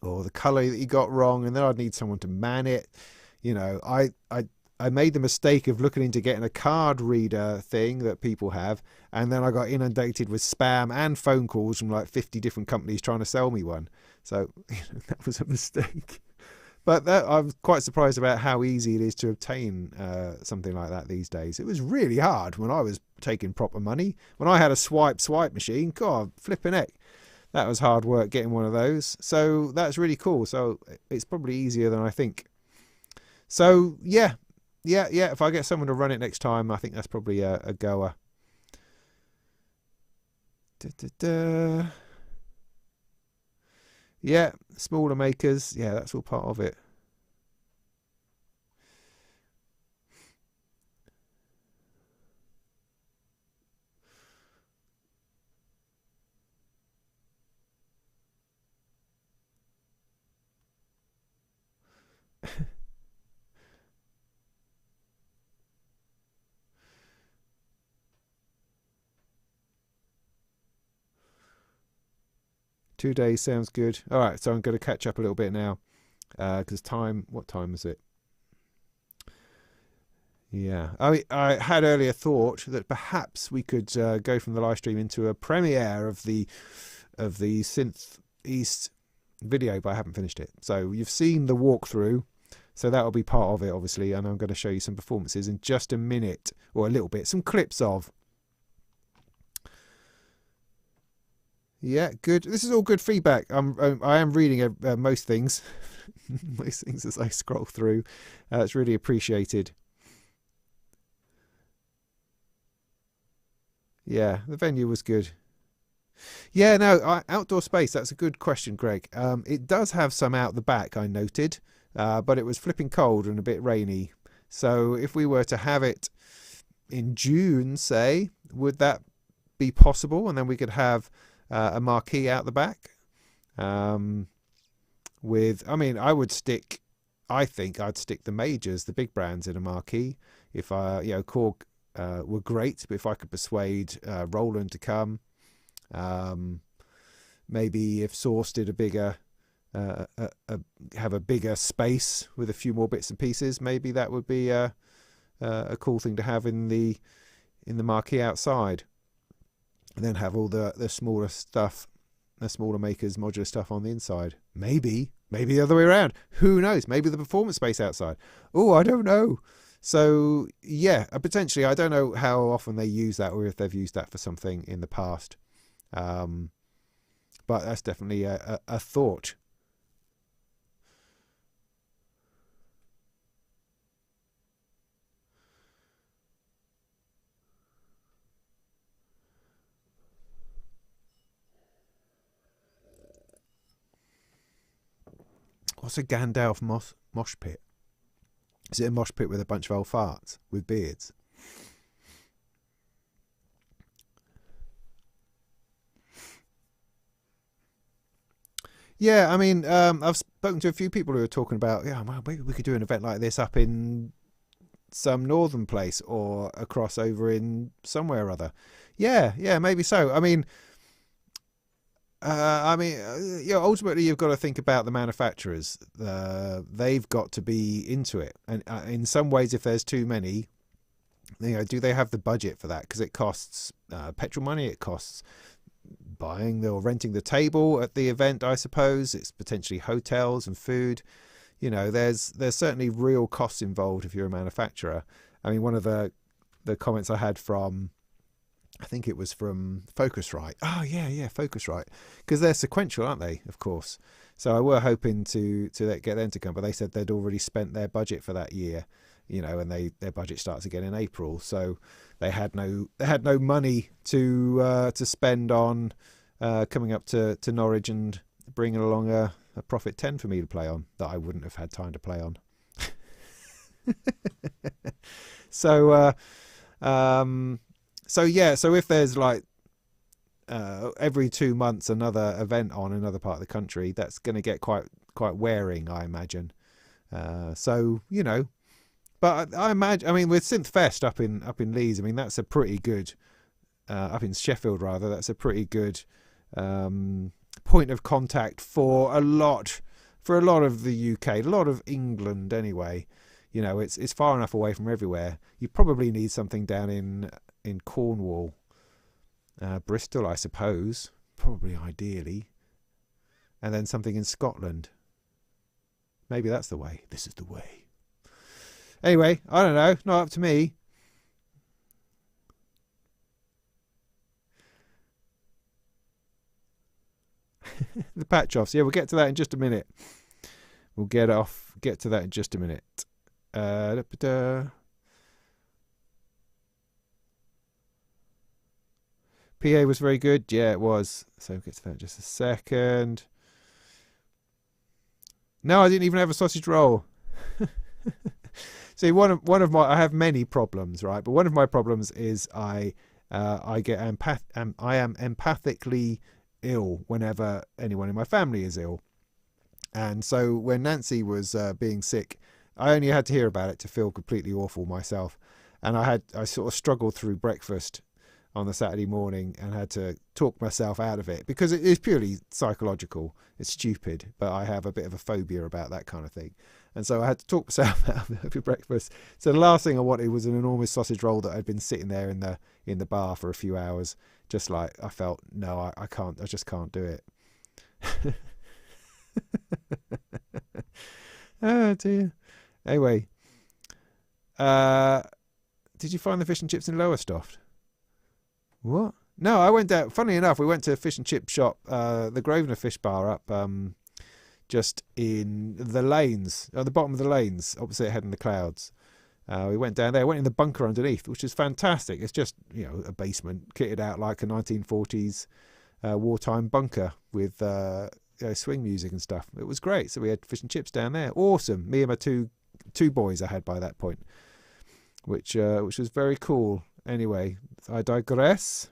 or the colour that you got wrong, and then I'd need someone to man it. You know, I made the mistake of looking into getting a card reader thing that people have, and then I got inundated with spam and phone calls from like 50 different companies trying to sell me one. So, you know, that was a mistake. But I was quite surprised about how easy it is to obtain something like that these days. It was really hard when I was taking proper money. When I had a swipe machine, God, flipping heck. That was hard work getting one of those. So that's really cool. So it's probably easier than I think. So, yeah. If I get someone to run it next time, I think that's probably a goer. Yeah, smaller makers. Yeah, that's all part of it. 2 days sounds good. All right, so I'm going to catch up a little bit now because what time is it? Yeah, I had earlier thought that perhaps we could go from the live stream into a premiere of the Synth East video, but I haven't finished it. So you've seen the walkthrough, so that'll be part of it, obviously, and I'm going to show you some performances in just a minute, or a little bit, some clips of. Yeah, good. This is all good feedback. I am reading most things, most things as I scroll through. It's really appreciated. Yeah, the venue was good. Yeah, no, outdoor space, that's a good question, Greg. It does have some out the back, I noted, but it was flipping cold and a bit rainy. So if we were to have it in June, say, would that be possible? And then we could have a marquee out the back. I think I'd stick the majors, the big brands, in a marquee. If Korg were great, but if I could persuade Roland to come, maybe if Source did a bigger, have a bigger space with a few more bits and pieces, maybe that would be a cool thing to have in the marquee outside. And then have all the smaller stuff, the smaller makers, modular stuff on the inside. Maybe the other way around. Who knows? Maybe the performance space outside. Oh, I don't know. So yeah, potentially. I don't know how often they use that, or if they've used that for something in the past. But that's definitely a thought. What's a Gandalf mosh pit? Is it a mosh pit with a bunch of old farts with beards? Yeah, I mean, I've spoken to a few people who are talking about, yeah, well, maybe we could do an event like this up in some northern place or a crossover in somewhere or other. Yeah, maybe so. I mean, ultimately you've got to think about the manufacturers. They've got to be into it, and in some ways, if there's too many, do they have the budget for that? Because it costs petrol money. It costs buying or renting the table at the event. I suppose it's potentially hotels and food. There's certainly real costs involved if you're a manufacturer. I mean, one of the comments I had from, I think it was from Focusrite. Oh, yeah, Focusrite. Because they're sequential, aren't they? Of course. So I were hoping to get them to come, but they said they'd already spent their budget for that year, and their budget starts again in April. So they had no money to spend on coming up to Norwich and bringing along a Prophet 10 for me to play on that I wouldn't have had time to play on. So if there's like every 2 months another event on another part of the country, that's going to get quite wearing, I imagine. But I imagine, I mean, with Synth Fest up in Leeds, I mean, that's a pretty good up in Sheffield rather. That's a pretty good point of contact for a lot of the UK, a lot of England anyway. It's far enough away from everywhere. You probably need something down in Cornwall, Bristol, I suppose, probably ideally, and then something in Scotland. Maybe that's the way. This is the way. Anyway, I don't know. Not up to me. The patch offs. Yeah, we'll get to that in just a minute. Get to that in just a minute. PA was very good. Yeah, it was. So we'll get to that in just a second. No, I didn't even have a sausage roll. See, one of my, I have many problems, right? But one of my problems is I am empathically ill whenever anyone in my family is ill, And so when Nancy was being sick, I only had to hear about it to feel completely awful myself. And I sort of struggled through breakfast on the Saturday morning and had to talk myself out of it, because it is purely psychological. It's stupid, but I have a bit of a phobia about that kind of thing. And so I had to talk myself out of it for breakfast. So the last thing I wanted was an enormous sausage roll that had been sitting there in the bar for a few hours. Just like, I felt, no, I can't, I just can't do it. Oh dear. Anyway, did you find the fish and chips in Lowestoft? What? No, I went down. Funny enough, we went to a fish and chip shop, the Grosvenor Fish Bar up just in the lanes, at the bottom of the lanes, opposite Head in the Clouds. We went down there, went in the bunker underneath, which is fantastic. It's just, a basement kitted out like a 1940s wartime bunker with swing music and stuff. It was great. So we had fish and chips down there. Awesome. Me and my two boys I had by that point, which was very cool. Anyway, I digress.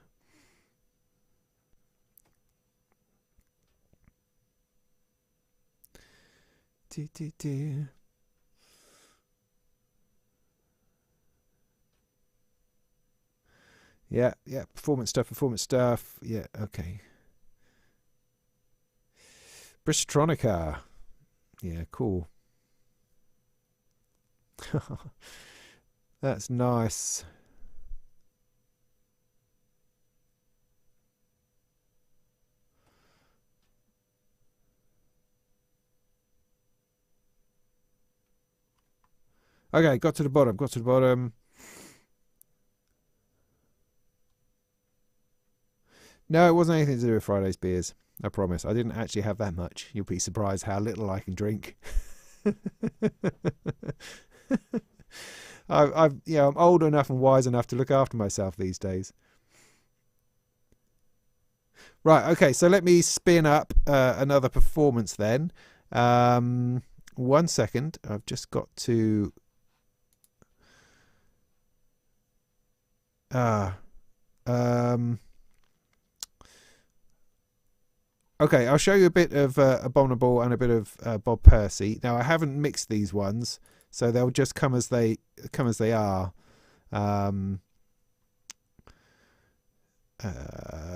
Yeah, performance stuff. Yeah, okay. Bristronica. Yeah, cool. That's nice. Okay, got to the bottom. No, it wasn't anything to do with Friday's beers. I promise. I didn't actually have that much. You'll be surprised how little I can drink. I'm old enough and wise enough to look after myself these days. Right, okay, so let me spin up another performance then. 1 second. I've just got to... Okay, I'll show you a bit of Abominable and a bit of Bob Percy. Now, I haven't mixed these ones, so they'll just come as they are.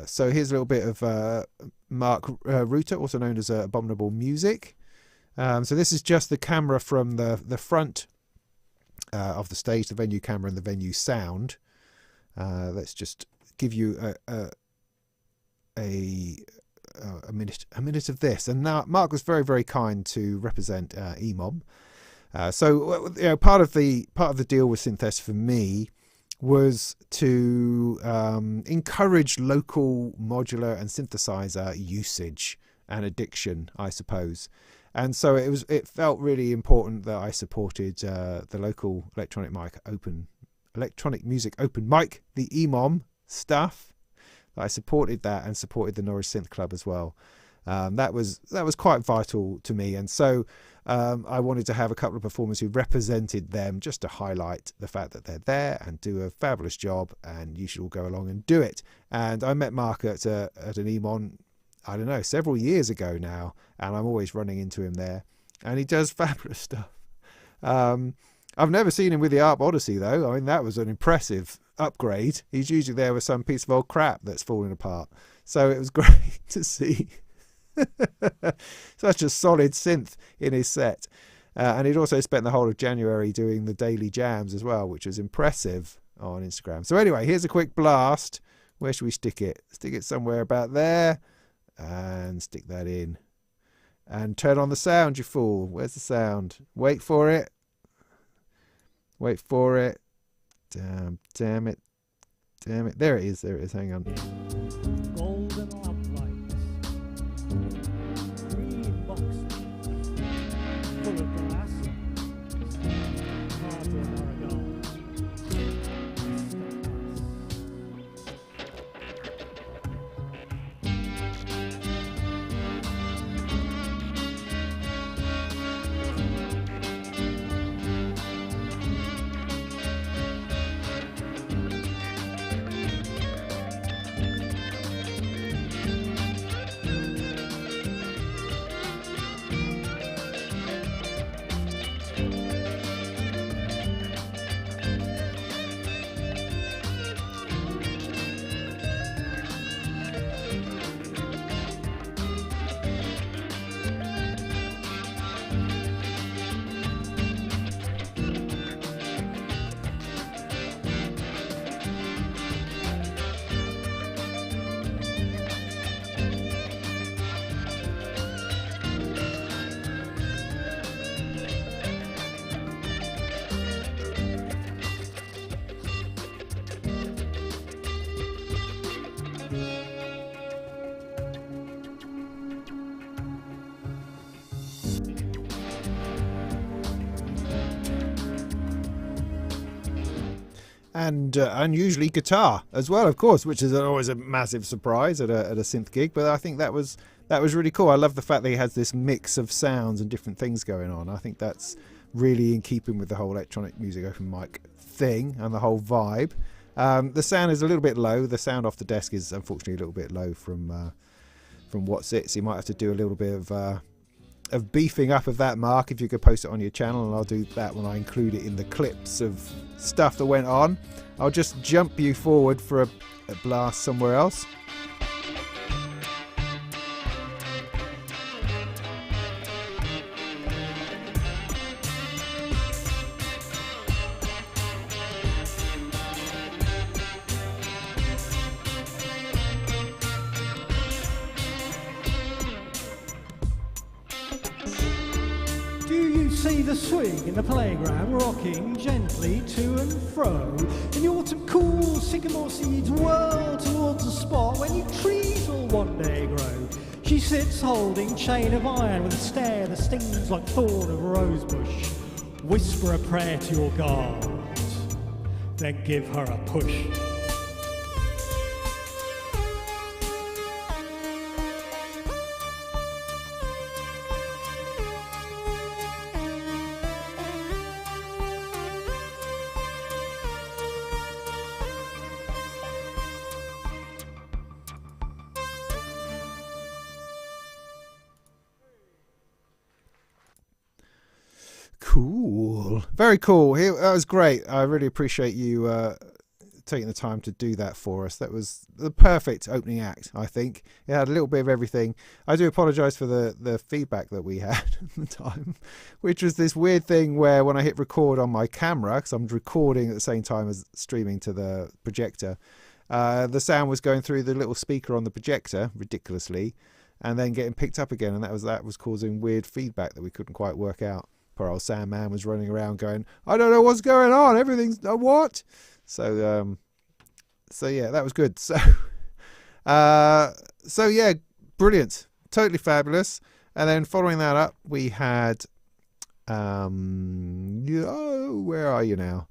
So here's a little bit of Mark Rutter, also known as Abominable Music. So this is just the camera from the front of the stage, the venue camera and the venue sound. Let's just give you a minute of this. And now Mark was very, very kind to represent EMOM. So part of the deal with Synth East for me was to encourage local modular and synthesizer usage and addiction, I suppose. And so it felt really important that I supported the local electronic music open mic, the EMOM stuff. I supported that and supported the Norwich Synth Club as well. That was quite vital to me, and so I wanted to have a couple of performers who represented them, just to highlight the fact that they're there and do a fabulous job, and you should all go along and do it. And I met Mark at an EMON, I don't know, several years ago now, and I'm always running into him there, and he does fabulous stuff. I've never seen him with the Arp Odyssey though. I mean, that was an impressive upgrade. He's usually there with some piece of old crap that's falling apart. So it was great to see such a solid synth in his set. And he'd also spent the whole of January doing the daily jams as well, which was impressive on Instagram. So anyway, here's a quick blast. Where should we stick it? Stick it somewhere about there. And stick that in. And turn on the sound, you fool. Where's the sound? Wait for it. Wait for it. Damn it. There it is. Hang on. Golden uplights. 3 boxes full of glass. Cardboard Oregon. and usually guitar as well, of course, which is always a massive surprise at a synth gig. But I think that was really cool. I love the fact that he has this mix of sounds and different things going on. I think that's really in keeping with the whole electronic music open mic thing and the whole vibe. The sound is a little bit low. The sound off the desk is unfortunately a little bit low from What's It. So you might have to do a little bit of beefing up of that, Mark, if you could post it on your channel, and I'll do that when I include it in the clips of stuff that went on. I'll just jump you forward for a blast somewhere else. See the swing in the playground rocking gently to and fro. In the autumn cool, sycamore seeds whirl towards the spot where new trees will one day grow. She sits holding chain of iron with a stare that stings like thorn of rosebush. Whisper a prayer to your God, then give her a push. Cool. Very cool. That was great. I really appreciate you taking the time to do that for us. That was the perfect opening act, I think. It had a little bit of everything. I do apologise for the feedback that we had at the time, which was this weird thing where when I hit record on my camera, because I'm recording at the same time as streaming to the projector, the sound was going through the little speaker on the projector, ridiculously, and then getting picked up again, and that was causing weird feedback that we couldn't quite work out. Poor old Sandman was running around going, I don't know what's going on, everything's what? So yeah, that was good. So yeah, brilliant, totally fabulous. And then following that up, we had where are you now?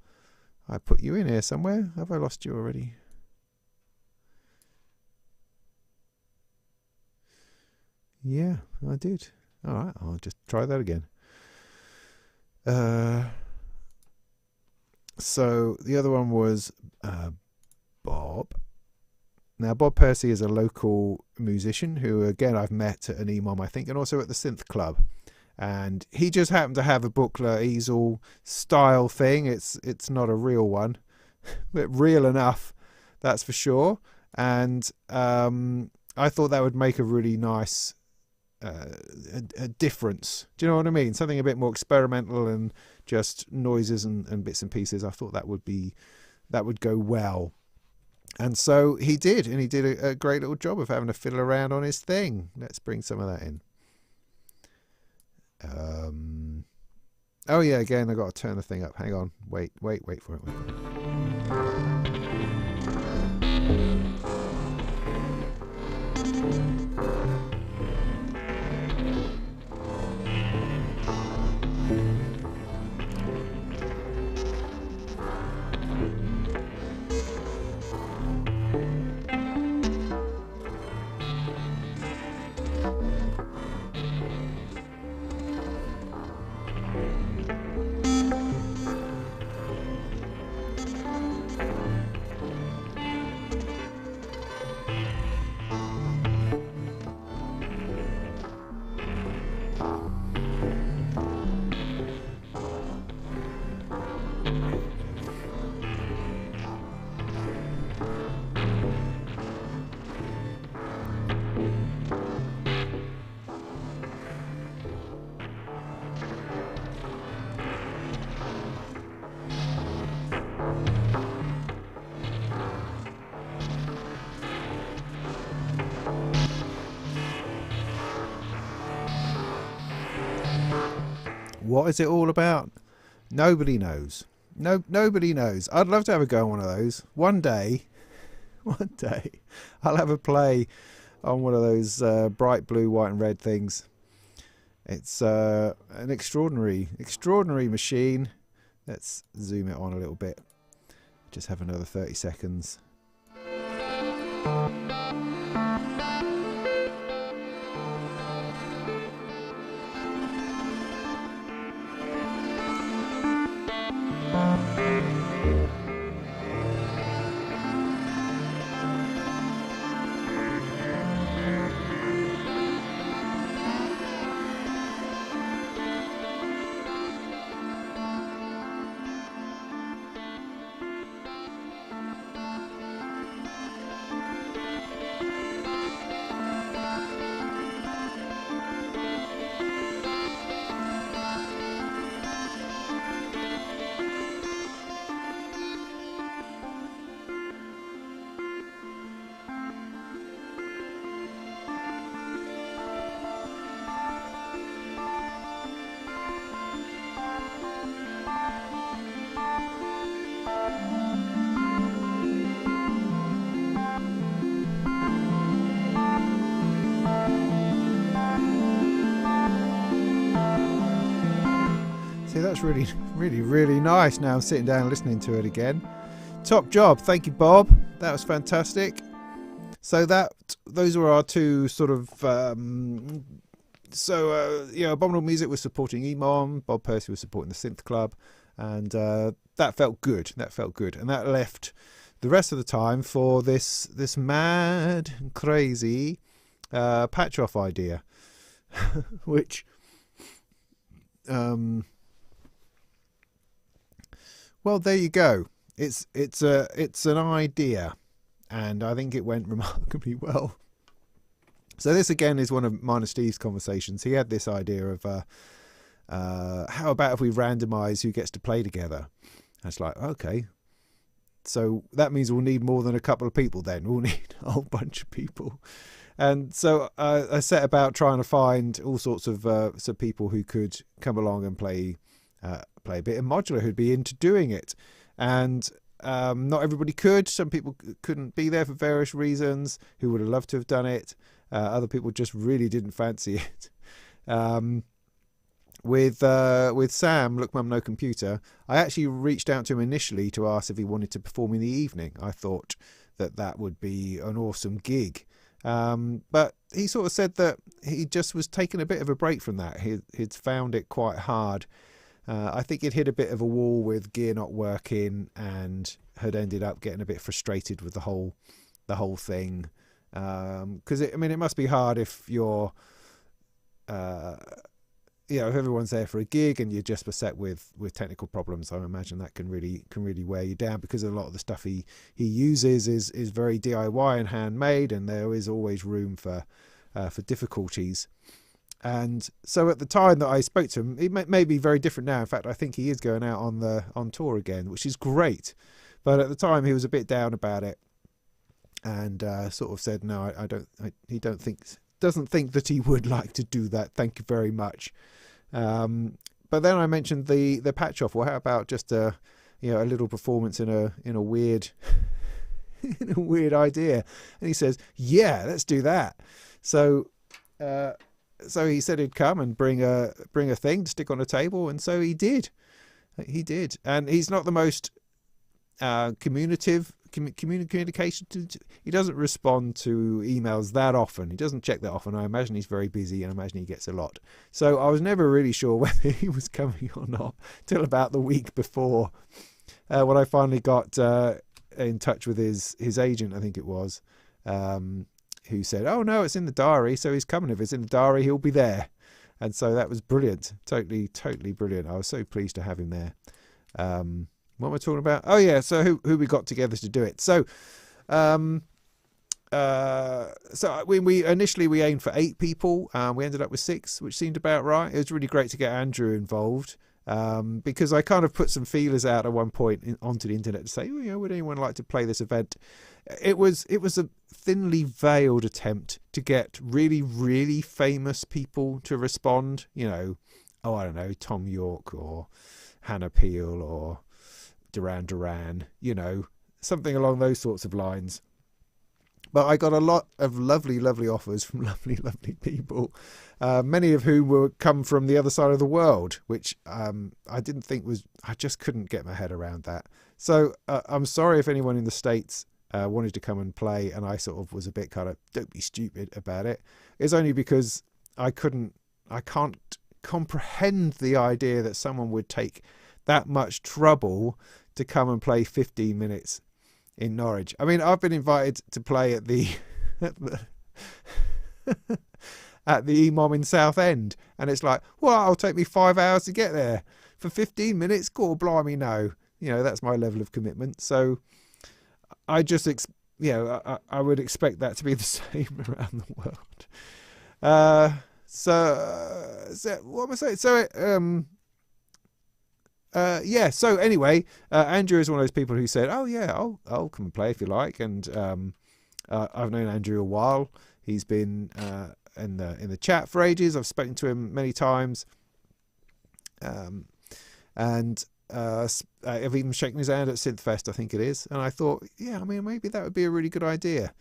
I put you in here somewhere. Have I lost you already? Yeah, I did. All right, I'll just try that again. So the other one was Bob. Now, Bob Percy is a local musician who, again, I've met at an EMOM, I think, and also at the Synth Club. And he just happened to have a booklet easel style thing. It's not a real one, but real enough, that's for sure. And I thought that would make a really nice a difference. Do you know what I mean? Something a bit more experimental and just noises and bits and pieces. I thought that would go well. And so he did, and he did a great little job of having to fiddle around on his thing. Let's bring some of that in. Oh yeah, again, I got to turn the thing up. Hang on. Wait for it. Wait for it. What is it all about? Nobody knows. Nobody knows. I'd love to have a go on one of those. One day, I'll have a play on one of those bright blue, white and red things. It's an extraordinary machine. Let's zoom it on a little bit. Just have another 30 seconds. See, that's really nice. Now I'm sitting down and listening to it again. Top job. Thank you, Bob. That was fantastic. So those were our two sort of Abominable Music was supporting EMOM, Bob Percy was supporting the Synth Club, and that felt good. And that left the rest of the time for this mad, crazy patch off idea, which well, there you go. It's an idea, and I think it went remarkably well. So this again is one of mine and Steve's conversations. He had this idea of how about if we randomise who gets to play together? And it's like, okay, so that means we'll need more than a couple of people. Then we'll need a whole bunch of people. And so I set about trying to find all sorts of people who could come along and play a bit of modular, who'd be into doing it. And not everybody could. Some people couldn't be there for various reasons, who would have loved to have done it. Other people just really didn't fancy it. With Sam, Look Mum No Computer, I actually reached out to him initially to ask if he wanted to perform in the evening. I thought that would be an awesome gig. But he sort of said that he just was taking a bit of a break from that. He'd found it quite hard. I think he'd hit a bit of a wall with gear not working, and had ended up getting a bit frustrated with the whole thing. Because it must be hard if you're, if everyone's there for a gig and you're just beset with technical problems. I imagine that can really wear you down, because a lot of the stuff he uses is very DIY and handmade, and there is always room for difficulties. And so at the time that I spoke to him, it may be very different now. In fact, I think he is going out on tour again, which is great. But at the time, he was a bit down about it, and sort of said, "No, he doesn't think that he would like to do that. Thank you very much." But then I mentioned the patch off. Well, how about just a little performance in a weird in a weird idea? And he says, "Yeah, let's do that." So he said he'd come and bring a thing to stick on a table, and so he did. And he's not the most communication. He doesn't respond to emails that often. He doesn't check that often. I imagine he's very busy, and I imagine he gets a lot. So I was never really sure whether he was coming or not till about the week before, when I finally got in touch with his agent, I think it was, who said, "Oh no, it's in the diary, so he's coming. If it's in the diary, he'll be there." And so that was brilliant. Totally brilliant. I was so pleased to have him there. What am I talking about? Oh yeah, so who we got together to do it. So we initially aimed for 8 people. We ended up with 6, which seemed about right. It was really great to get Andrew involved, because I kind of put some feelers out at one point onto the internet to say, would anyone like to play this event? It was a thinly veiled attempt to get really, really famous people to respond. I don't know, Tom York or Hannah Peel or Duran Duran, something along those sorts of lines. But I got a lot of lovely, lovely offers from lovely, lovely people, many of whom were come from the other side of the world, which I didn't think was, I just couldn't get my head around that. So I'm sorry if anyone in the States wanted to come and play, and I sort of was a bit kind of, don't be stupid about it. It's only because I can't comprehend the idea that someone would take that much trouble to come and play 15 minutes in Norwich. I mean, I've been invited to play at the at the EMOM in Southend, and it's like, well, it'll take me 5 hours to get there for 15 minutes. God blimey, no. You know, that's my level of commitment. So I just, I would expect that to be the same around the world. So what am I saying? So yeah. So anyway, Andrew is one of those people who said, "Oh yeah, I'll come and play if you like." And I've known Andrew a while. He's been in the chat for ages. I've spoken to him many times, and I've even shaken his hand at Synthfest, I think it is. And I thought, yeah, I mean, maybe that would be a really good idea.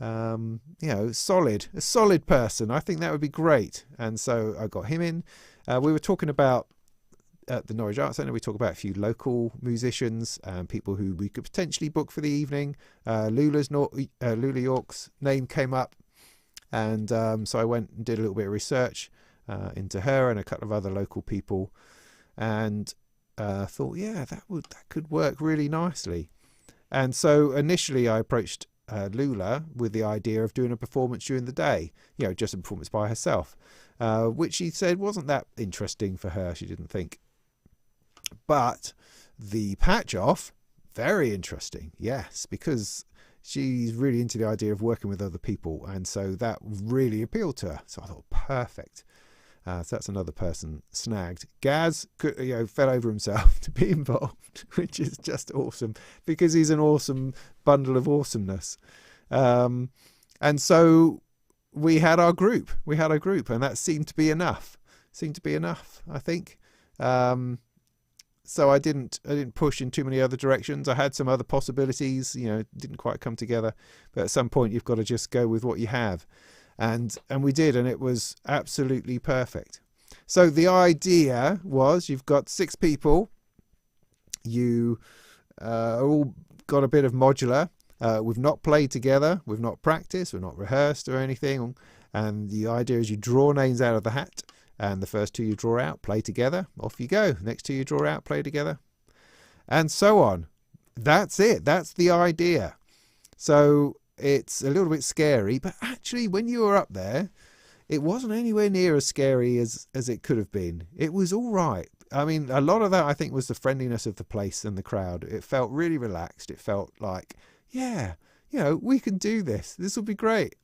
You know, a solid person. I think that would be great. And so I got him in. We were talking about at the Norwich Arts Centre, we talk about a few local musicians and people who we could potentially book for the evening. Lula York's name came up, and so I went and did a little bit of research into her and a couple of other local people, and thought, yeah, that could work really nicely. And so initially I approached Lula with the idea of doing a performance during the day, you know, just a performance by herself, which she said wasn't that interesting for her. She didn't think. But the patch off, very interesting, yes, because she's really into the idea of working with other people, and so that really appealed to her. So I thought, perfect. So that's another person snagged. Gaz fell over himself to be involved, which is just awesome, because he's an awesome bundle of awesomeness. And so we had our group, and that seemed to be enough. I think. So I didn't push in too many other directions. I had some other possibilities, you know, didn't quite come together. But at some point you've got to just go with what you have. And we did, and it was absolutely perfect. So the idea was, you've got 6 people. You all got a bit of modular. We've not played together. We've not practiced. We've not rehearsed or anything. And the idea is you draw names out of the hat. And the first 2 you draw out, play together. Off you go. Next 2 you draw out, play together. And so on. That's it. That's the idea. So it's a little bit scary. But actually, when you were up there, it wasn't anywhere near as scary as it could have been. It was all right. I mean, a lot of that, I think, was the friendliness of the place and the crowd. It felt really relaxed. It felt like, yeah, you know, we can do this. This will be great.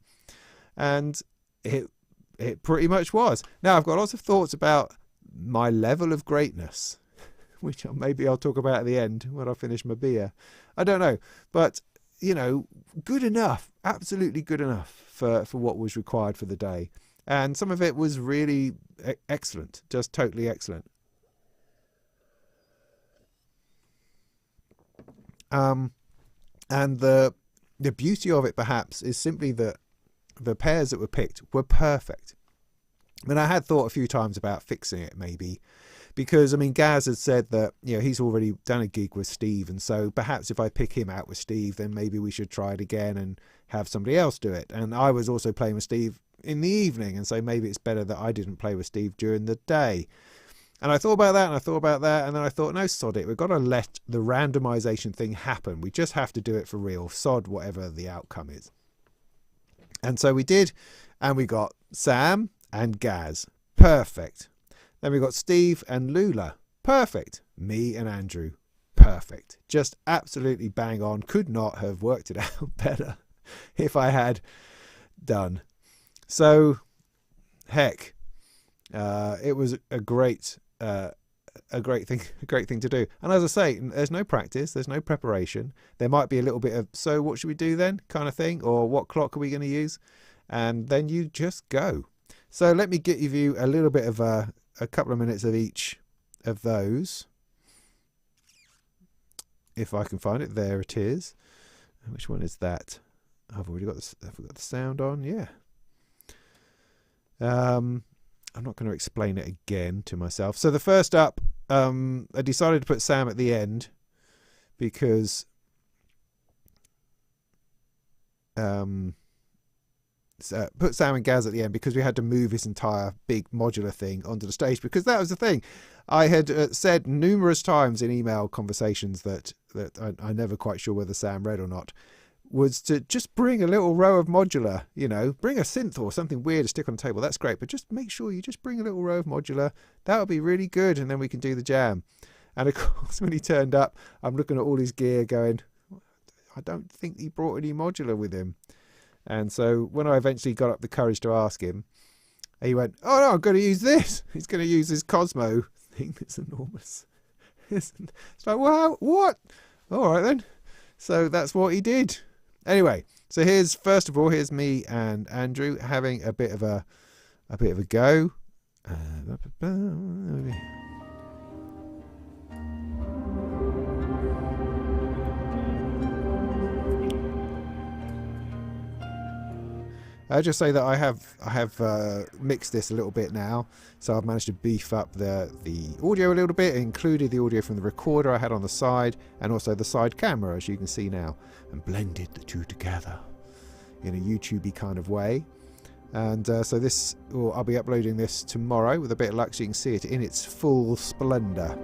And it pretty much was. Now, I've got lots of thoughts about my level of greatness, which maybe I'll talk about at the end when I finish my beer. I don't know. But, you know, good enough. Absolutely good enough for what was required for the day. And some of it was really excellent. Just totally excellent. And the beauty of it, perhaps, is simply that the pairs that were picked were perfect. I mean, I had thought a few times about fixing it, maybe, because, I mean, Gaz had said that, you know, he's already done a gig with Steve, and so perhaps if I pick him out with Steve, then maybe we should try it again and have somebody else do it. And I was also playing with Steve in the evening, and so maybe it's better that I didn't play with Steve during the day. And I thought about that, and then I thought, no, sod it. We've got to let the randomization thing happen. We just have to do it for real. Sod whatever the outcome is. And so we did, and we got Sam and Gaz. Perfect. Then we got Steve and Lula. Perfect. Me and Andrew. Perfect. Just absolutely bang on. Could not have worked it out better if I had done. So, heck, it was a great thing to do. And as I say, there's no practice, there's no preparation. There might be a little bit of, so what should we do then, kind of thing, or what clock are we going to use? And then you just go. So let me give you a little bit of a couple of minutes of each of those, if I can find it. There it is. Which one is that? I've already got this. Have we got the sound on? Yeah. I'm not going to explain it again to myself. So the first up, I decided to put Sam at the end because put Sam and Gaz at the end because we had to move this entire big modular thing onto the stage, because that was the thing. I had said numerous times in email conversations that I never quite sure whether Sam read or not, was to just bring a little row of modular, you know, bring a synth or something weird to stick on the table. That's great, but just make sure you just bring a little row of modular. That would be really good, and then we can do the jam. And of course, when he turned up, I'm looking at all his gear going, I don't think he brought any modular with him. And so when I eventually got up the courage to ask him, he went, oh no, I'm going to use this. He's going to use this Cosmo thing that's enormous. It's like, well, what? All right then. So that's what he did. Anyway, so first of all, here's me and Andrew having a bit of a go. I'll just say that I have mixed this a little bit now, so I've managed to beef up the audio a little bit. It included the audio from the recorder I had on the side, and also the side camera, as you can see now, and blended the two together in a YouTube-y kind of way. And so this, I'll be uploading this tomorrow with a bit of luck, so you can see it in its full splendour.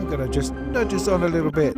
Gonna just nudge us on a little bit.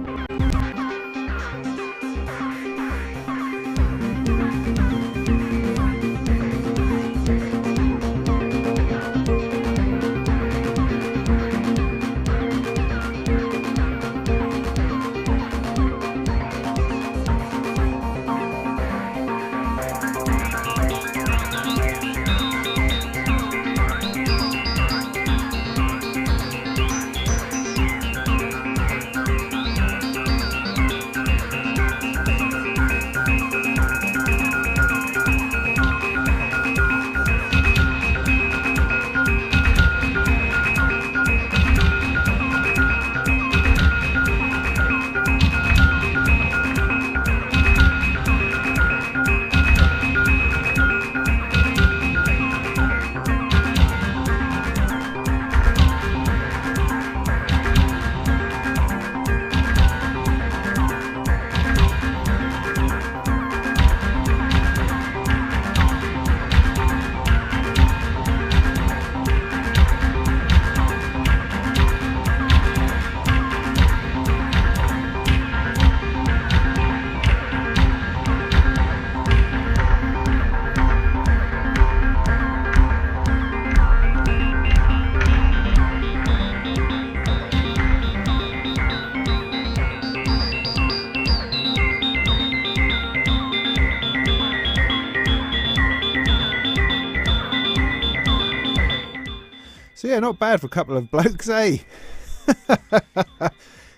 So yeah, not bad for a couple of blokes, eh?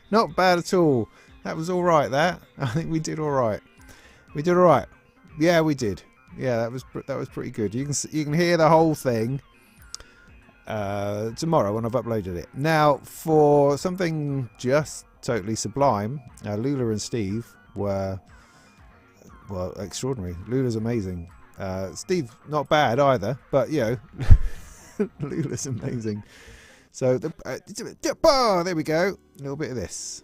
Not bad at all. That was all right. That I think we did all right. We did all right. Yeah, we did. Yeah, that was pretty good. You can hear the whole thing tomorrow when I've uploaded it. Now, for something just totally sublime, Lula and Steve were, well, extraordinary. Lula's amazing. Steve, not bad either, but you know, Lula's amazing. So there we go. A little bit of this.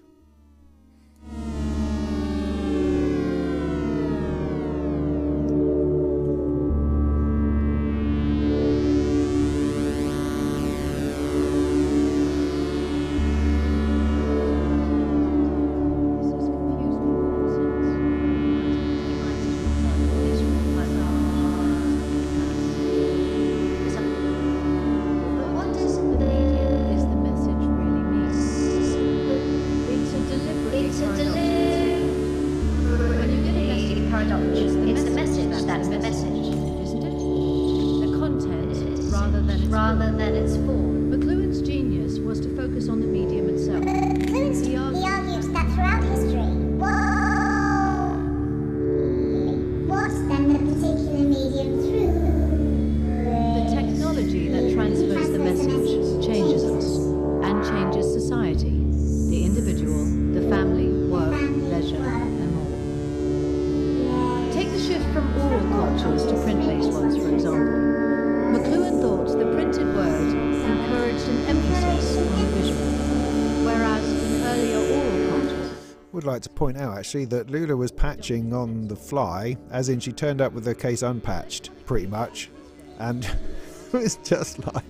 Would like to point out actually that Lula was patching on the fly, as in she turned up with the case unpatched pretty much, and it was just like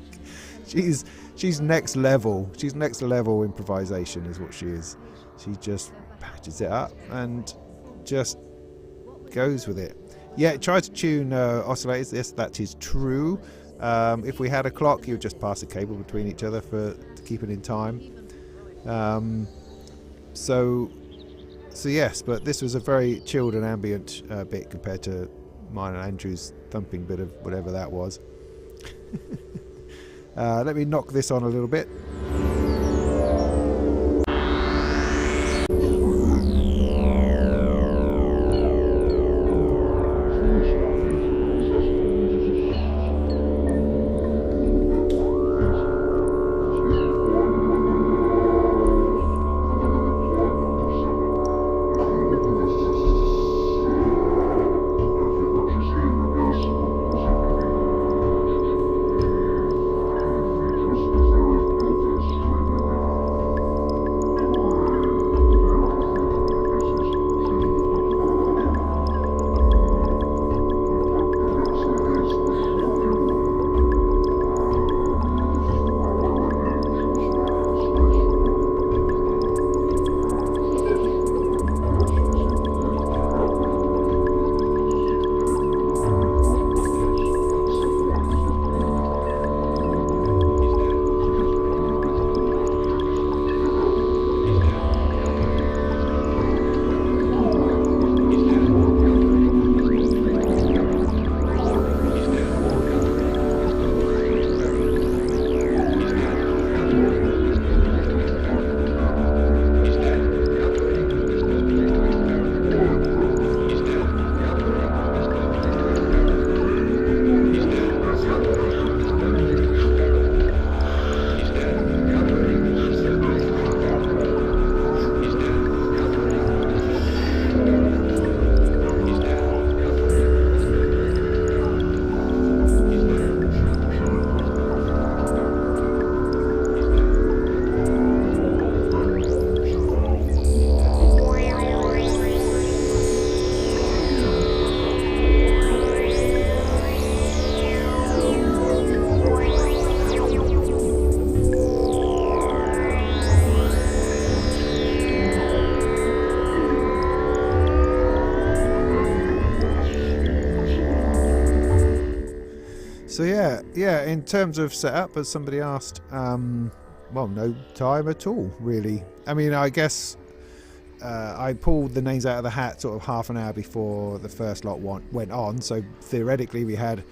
she's next level. She's next level improvisation is what she is. She just patches it up and just goes with it. Yeah, try to tune oscillators. Yes, that is true. If we had a clock, you would just pass a cable between each other to keep it in time. So yes, but this was a very chilled and ambient bit compared to mine and Andrew's thumping bit of whatever that was. Let me knock this on a little bit. So yeah, in terms of setup, as somebody asked, well, no time at all, really. I mean, I guess I pulled the names out of the hat sort of half an hour before the first lot went on, so theoretically me and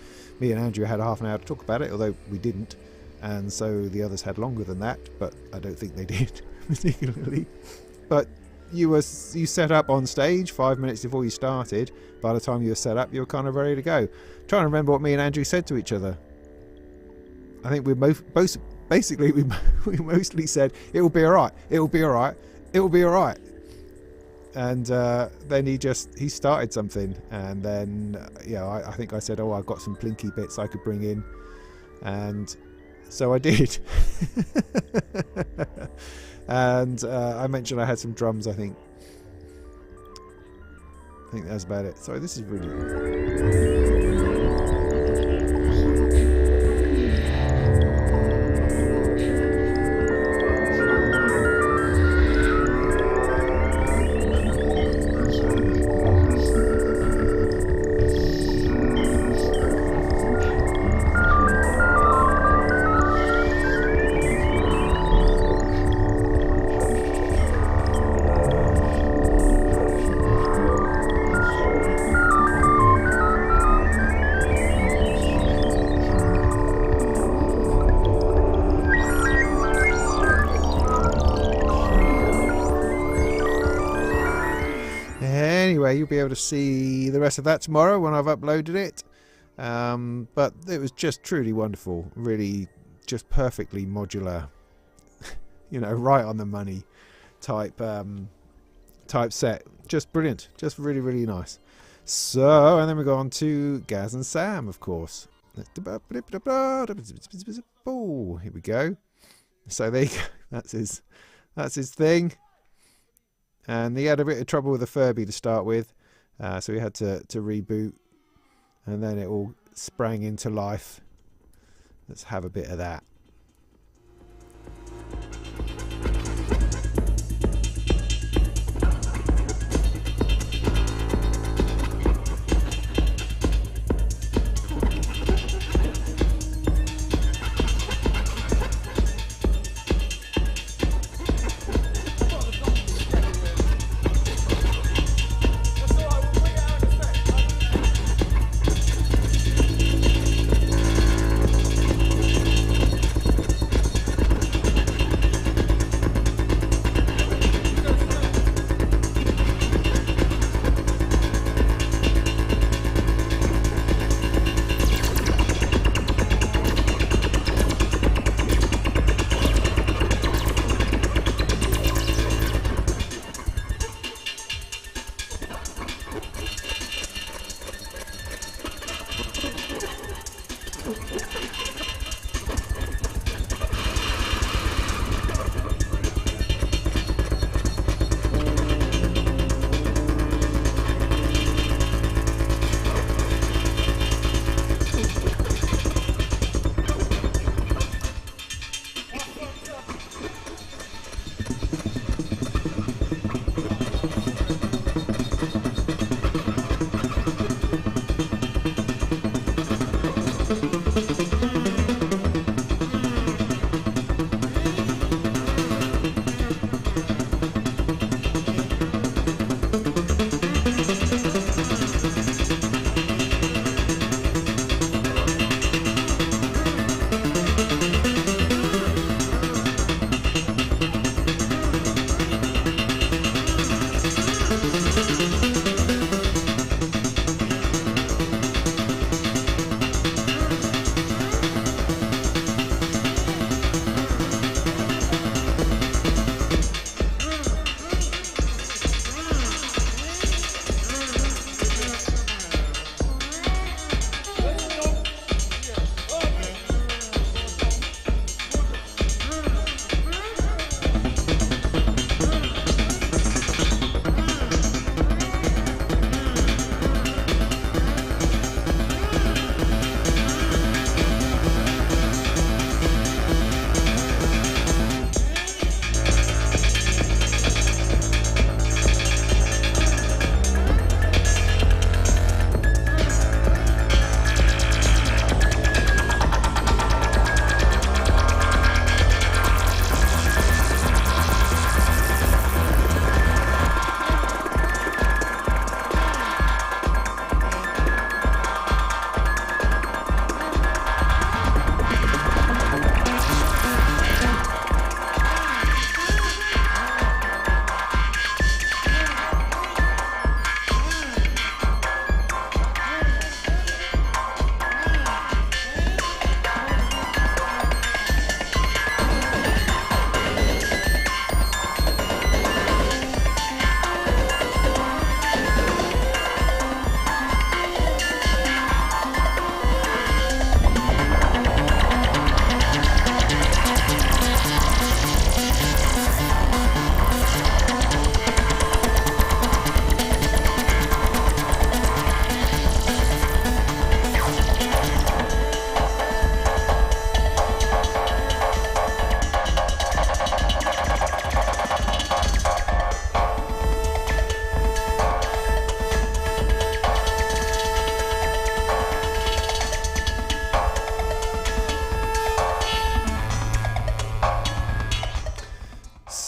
Andrew had half an hour to talk about it, although we didn't. and so the others had longer than that, but I don't think they did particularly. But you set up on stage 5 minutes before you started. By the time you were set up, you were kind of ready to go. Trying to remember what me and Andrew said to each other. I think we basically we mostly said it will be all right, it will be all right, it will be all right. And then he started something, and then I think I said, oh, I've got some plinky bits I could bring in, and so I did. And I mentioned I had some drums. I think that was about it. Sorry, this is really. You'll be able to see the rest of that tomorrow when I've uploaded it, but it was just truly wonderful, really just perfectly modular, right on the money type set, just brilliant, just really, really nice. So, and then we go on to Gaz and Sam, of course. Oh, here we go. So there you go. That's his thing. And he had a bit of trouble with the Furby to start with, so we had to reboot, and then it all sprang into life. Let's have a bit of that.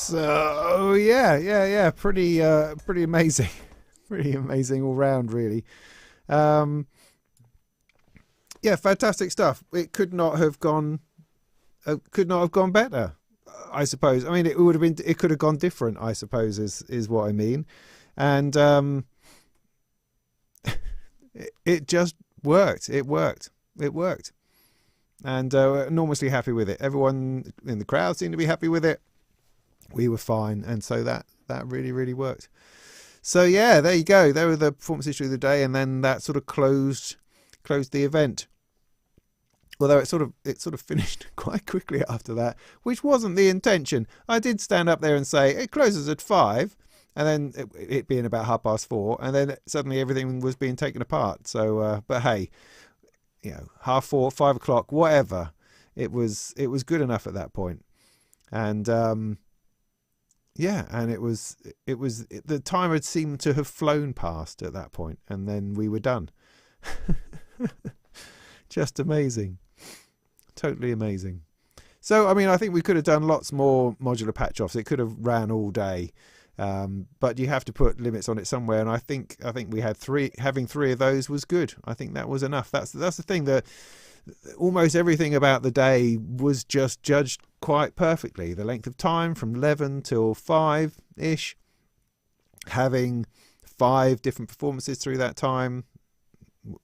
So yeah, pretty amazing, pretty amazing all round, really. Yeah, fantastic stuff. It could not have gone better, I suppose. I mean, it could have gone different, I suppose, is what I mean. And it just worked. It worked. And enormously happy with it. Everyone in the crowd seemed to be happy with it. We were fine, and so that really worked. So yeah, there you go. There were the performance history of the day, and then that sort of closed the event. Although it sort of finished quite quickly after that, which wasn't the intention. I did stand up there and say it closes at 5, and then it being about 4:30, and then suddenly everything was being taken apart. So, but hey, 4:30, 5 o'clock, whatever. It was good enough at that point, and yeah, and it was the time had seemed to have flown past at that point, and then we were done. Just amazing. Totally amazing. So, I mean, I think we could have done lots more modular patch offs. It could have ran all day, but you have to put limits on it somewhere. And I think we had having 3 of those was good. I think that was enough. That's the thing, that almost everything about the day was just judged quite perfectly. The length of time from 11 till 5-ish, having 5 different performances through that time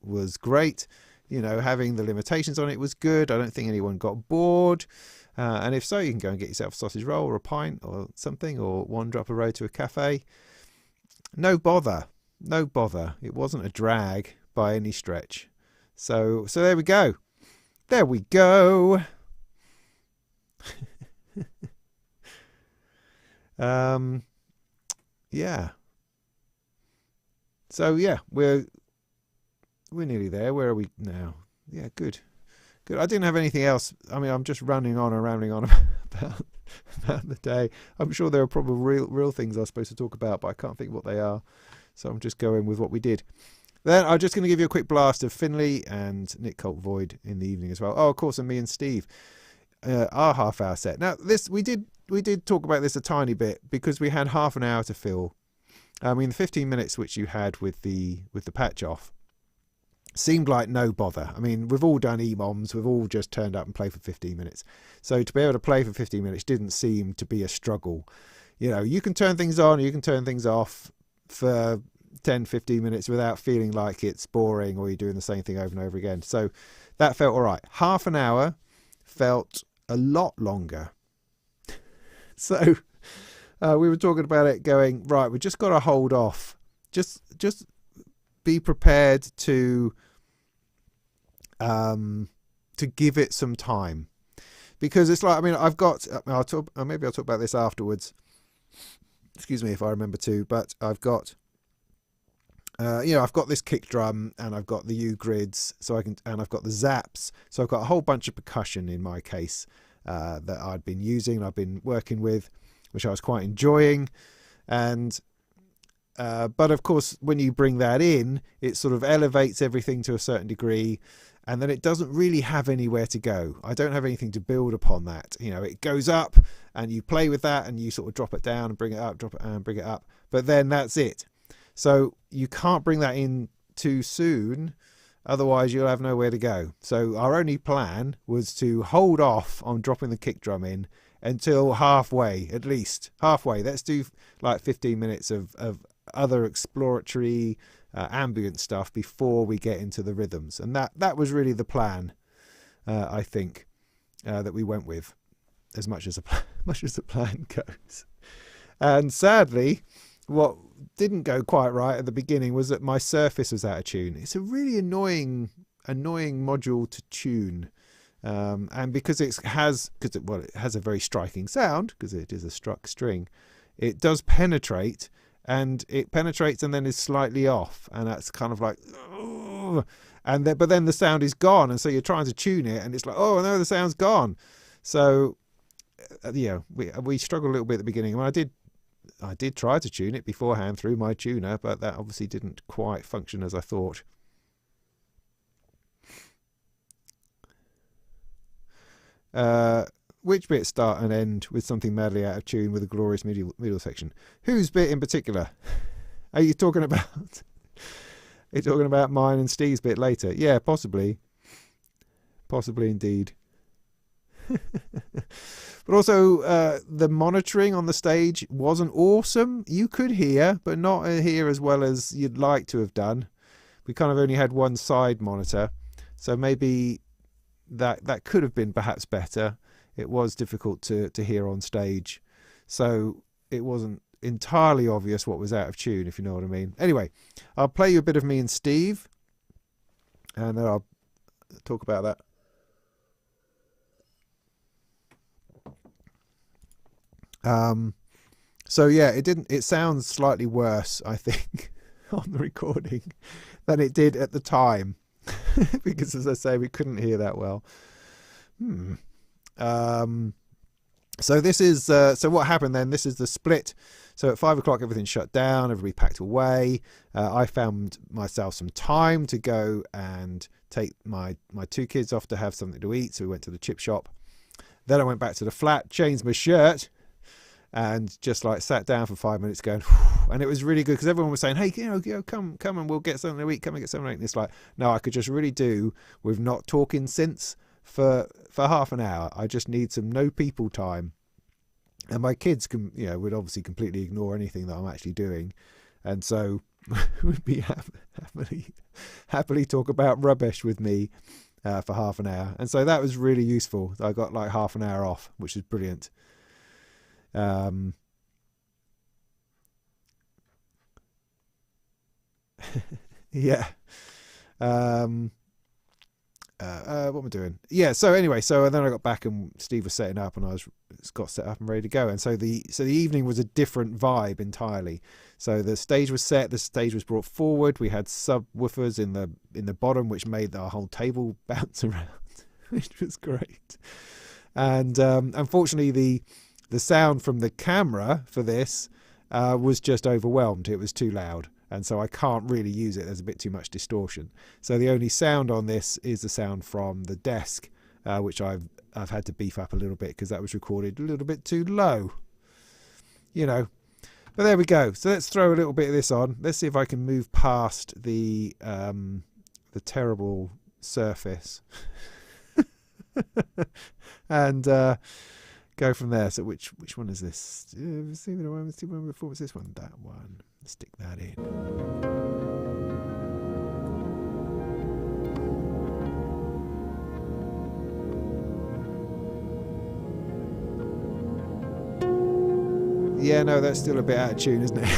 was great. Having the limitations on it was good. I don't think anyone got bored. And if so, you can go and get yourself a sausage roll or a pint or something, or wander up a road to a cafe. No bother. It wasn't a drag by any stretch. So there we go. Yeah. So yeah, we're nearly there. Where are we now? Yeah, good. I didn't have anything else. I mean, I'm just rambling on about the day. I'm sure there are probably real things I was supposed to talk about, but I can't think what they are. So I'm just going with what we did. Then I'm just going to give you a quick blast of Finley and Nick Colt Void in the evening as well. Oh, of course, and me and Steve, our half-hour set. Now, this we did talk about this a tiny bit because we had half an hour to fill. I mean, the 15 minutes which you had with the patch off seemed like no bother. I mean, we've all done EMOMs, we've all just turned up and played for 15 minutes. So to be able to play for 15 minutes didn't seem to be a struggle. You can turn things on, you can turn things off for 10, 15 minutes without feeling like it's boring or you're doing the same thing over and over again. So that felt all right. Half an hour felt a lot longer. So we were talking about it going, right, we just got to hold off. Just be prepared to give it some time, because it's like, I mean, maybe I'll talk about this afterwards. Excuse me if I remember to, but I've got I've got this kick drum and I've got the U grids, and I've got the zaps, so I've got a whole bunch of percussion in my case that I've been using, I've been working with, which I was quite enjoying, and but of course, when you bring that in, it sort of elevates everything to a certain degree, and then it doesn't really have anywhere to go. I don't have anything to build upon that. It goes up, and you play with that, and you sort of drop it down and bring it up, drop it down and bring it up. But then that's it. So you can't bring that in too soon, otherwise you'll have nowhere to go. So our only plan was to hold off on dropping the kick drum in until halfway, at least halfway. Let's do like 15 minutes of other exploratory ambient stuff before we get into the rhythms, and that was really the plan. I think that we went with, as much as the plan goes. And sadly, what didn't go quite right at the beginning was that my surface was out of tune. It's a really annoying module to tune, and because it has a very striking sound, because it is a struck string, it does penetrate. And it penetrates and then is slightly off, and that's kind of like, oh, but then the sound is gone, and so you're trying to tune it, and it's like, oh no, the sound's gone. So we struggled a little bit at the beginning. I mean, I did try to tune it beforehand through my tuner, but that obviously didn't quite function as I thought. Which bits start and end with something madly out of tune with a glorious middle section? Whose bit in particular? Are you talking about? Are you talking about mine and Steve's bit later? Yeah, possibly. Possibly indeed. But also, the monitoring on the stage wasn't awesome. You could hear, but not hear as well as you'd like to have done. We kind of only had one side monitor, so maybe that could have been perhaps better. It was difficult to hear on stage, so it wasn't entirely obvious what was out of tune, if you know what I mean. Anyway, I'll play you a bit of me and Steve, and then I'll talk about that. So yeah, it sounds slightly worse, I think, on the recording than it did at the time, because as I say, we couldn't hear that well. So this is so what happened then. This is the split. So at 5 o'clock everything shut down, everybody packed away. I found myself some time to go and take my two kids off to have something to eat, so we went to the chip shop. Then I went back to the flat, changed my shirt, and just like sat down for 5 minutes going, and it was really good because everyone was saying, hey, come and we'll get something to eat, come and get something to eat. And it's like, no, I could just really do with not talking synths for half an hour. I just need some no people time, and my kids can, would obviously completely ignore anything that I'm actually doing, and so would be happily talk about rubbish with me for half an hour. And so that was really useful. I got like half an hour off, which is brilliant. Yeah. What am I doing? Yeah, so anyway, so then I got back and Steve was setting up and I got set up and ready to go. And so the evening was a different vibe entirely. So the stage was set, the stage was brought forward, we had subwoofers in the bottom which made our whole table bounce around, which was great. And unfortunately the sound from the camera for this was just overwhelmed. It was too loud. And so I can't really use it. There's a bit too much distortion. So the only sound on this is the sound from the desk, which I've had to beef up a little bit because that was recorded a little bit too low. But there we go. So let's throw a little bit of this on. Let's see if I can move past the terrible surface and go from there. So which one is this? See when before was this one? That one. Stick that in. Yeah, no, that's still a bit out of tune, isn't it?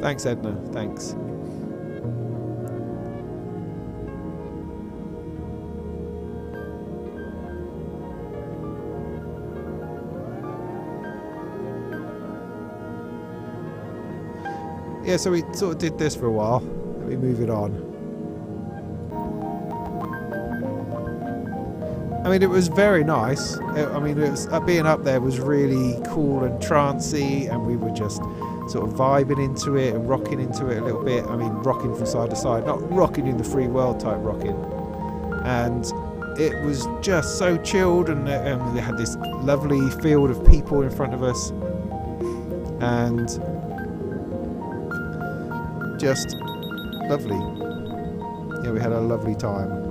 Thanks, Edna. Thanks. Yeah, so we sort of did this for a while. Let me move it on. I mean, it was very nice. It was being up there was really cool and trancey, and we were just sort of vibing into it and rocking into it a little bit. I mean, rocking from side to side, not rocking in the free world type rocking. And it was just so chilled, and we had this lovely field of people in front of us, and just lovely. Yeah, we had a lovely time.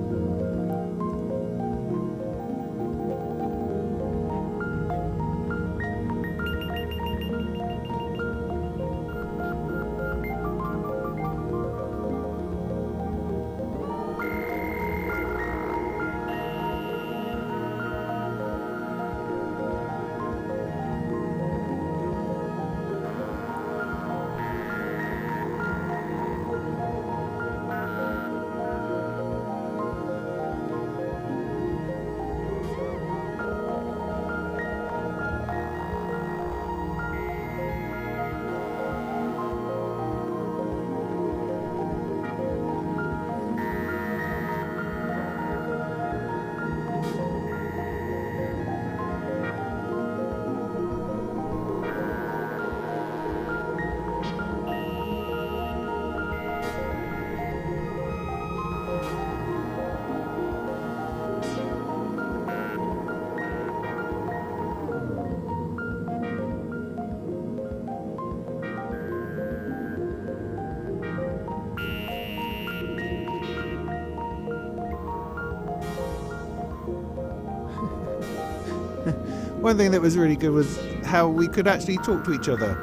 one thing that was really good was how we could actually talk to each other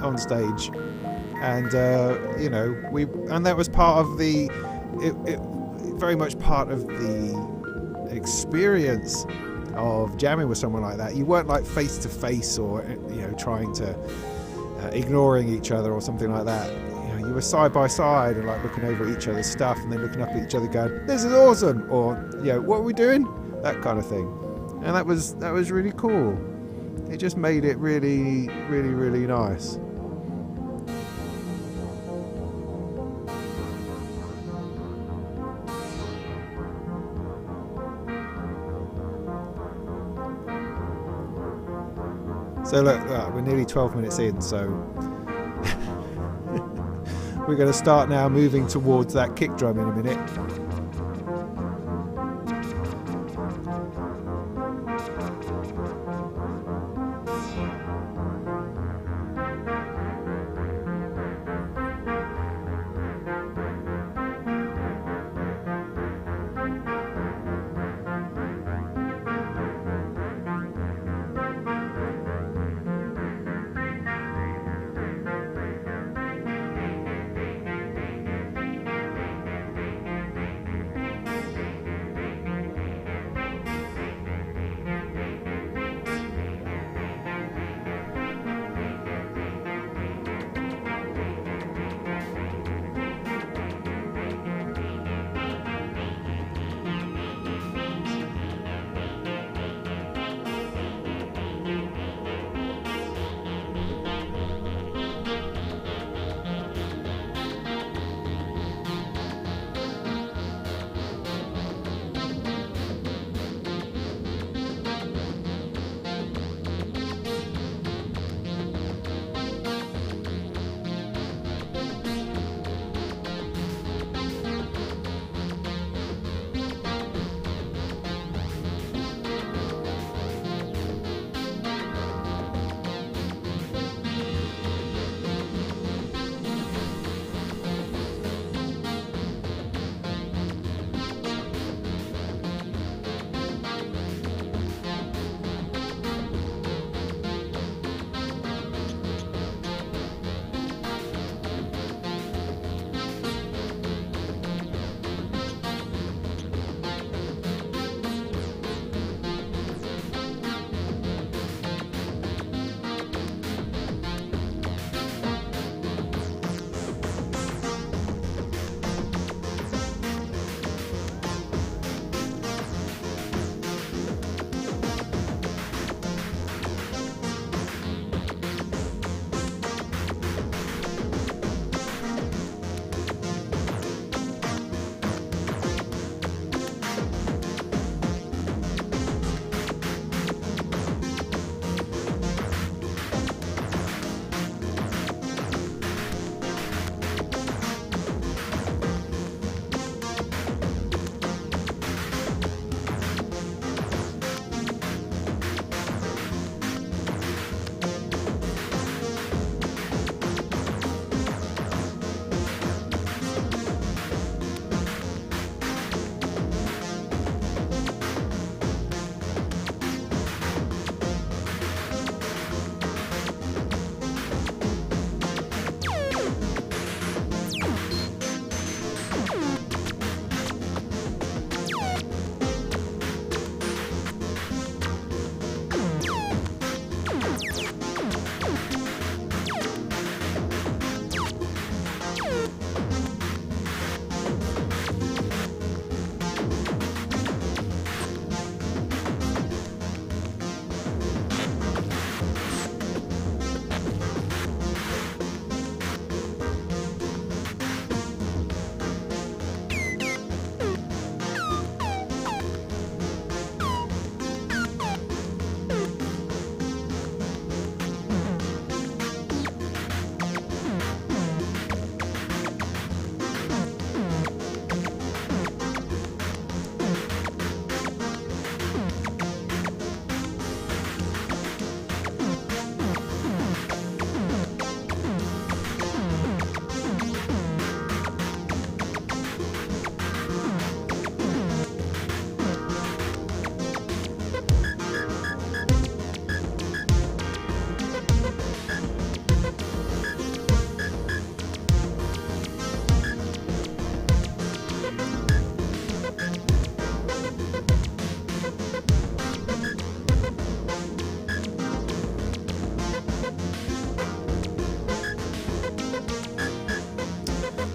on stage, and and that was part of it very much part of the experience of jamming with someone like that. You weren't like face to face or trying to ignoring each other or something like that. You were side by side and like looking over at each other's stuff and then looking up at each other going, "This is awesome," or "What are we doing?" That kind of thing. And that was really cool. It just made it really, really, really nice. So look, we're nearly 12 minutes in, so we're going to start now moving towards that kick drum in a minute.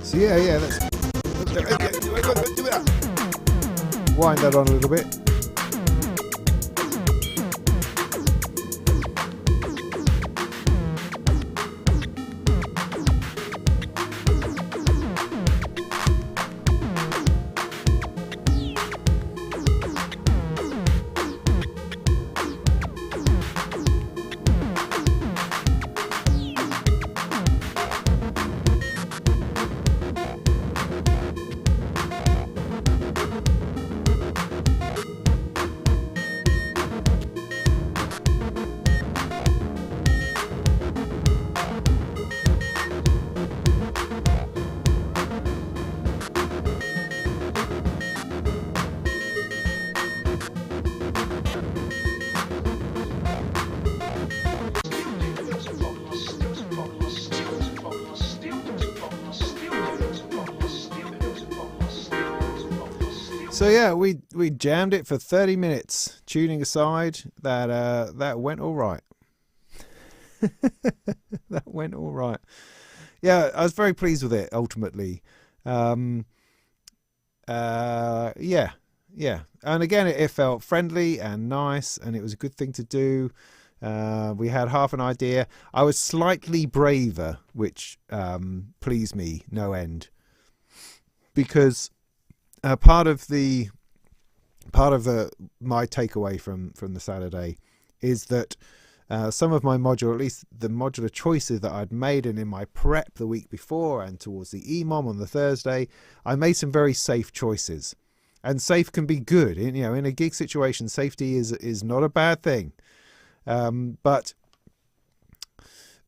So yeah, let's wind that on a little bit. So yeah, we jammed it for 30 minutes, tuning aside. That went all right. That went all right. Yeah, I was very pleased with it ultimately. Yeah. And again, it felt friendly and nice, and it was a good thing to do. We had half an idea. I was slightly braver, which pleased me no end, because part of my takeaway from the Saturday is that some of my modular, at least the modular choices that I'd made, and in my prep the week before and towards the EMOM on the Thursday, I made some very safe choices. And safe can be good. In a gig situation, safety is not a bad thing. But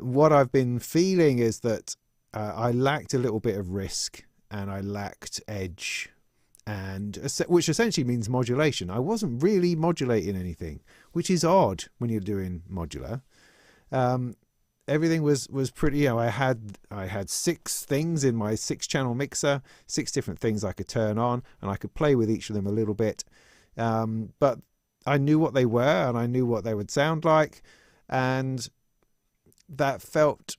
what I've been feeling is that I lacked a little bit of risk, and I lacked edge, and which essentially means modulation. I wasn't really modulating anything, which is odd when you're doing modular. Everything was pretty. I had 6 things in my 6-channel mixer, 6 different things I could turn on, and I could play with each of them a little bit. But I knew what they were, and I knew what they would sound like, and that felt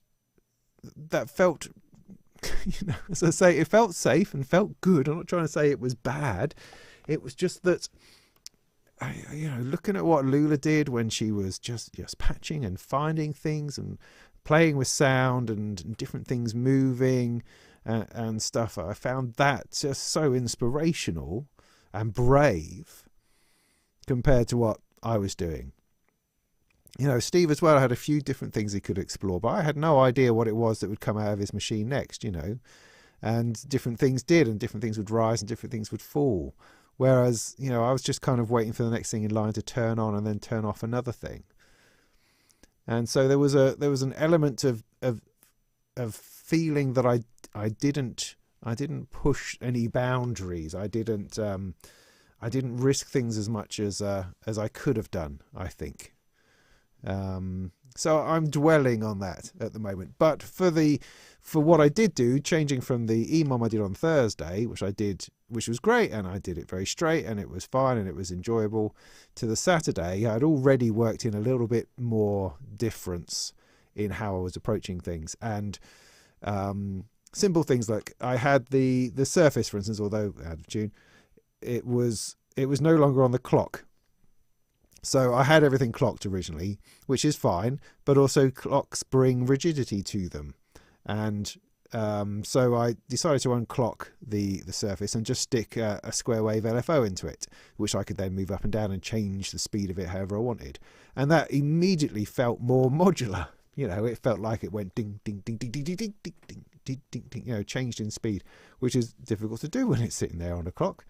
as I say, it felt safe and felt good. I'm not trying to say it was bad. It was just that, looking at what Lula did when she was just patching and finding things and playing with sound and different things moving and stuff, I found that just so inspirational and brave compared to what I was doing. Steve as well had a few different things he could explore, but I had no idea what it was that would come out of his machine next, and different things did, and different things would rise and different things would fall. Whereas, I was just kind of waiting for the next thing in line to turn on and then turn off another thing. And so there was an element of feeling that I didn't push any boundaries. I didn't risk things as much as I could have done, I think. So I'm dwelling on that at the moment. But for what I did do, changing from the EMOM I did on Thursday, which was great, and I did it very straight, and it was fine, and it was enjoyable, to the Saturday, I'd already worked in a little bit more difference in how I was approaching things. And simple things like I had the surface, for instance, although out of tune, it was no longer on the clock. So I had everything clocked originally, which is fine, but also clocks bring rigidity to them. And so I decided to unclock the surface and just stick a square wave LFO into it, which I could then move up and down and change the speed of it however I wanted. And that immediately felt more modular. It felt like it went ding, ding, ding, ding, ding, ding, ding, ding, ding, ding, ding, changed in speed, which is difficult to do when it's sitting there on a clock.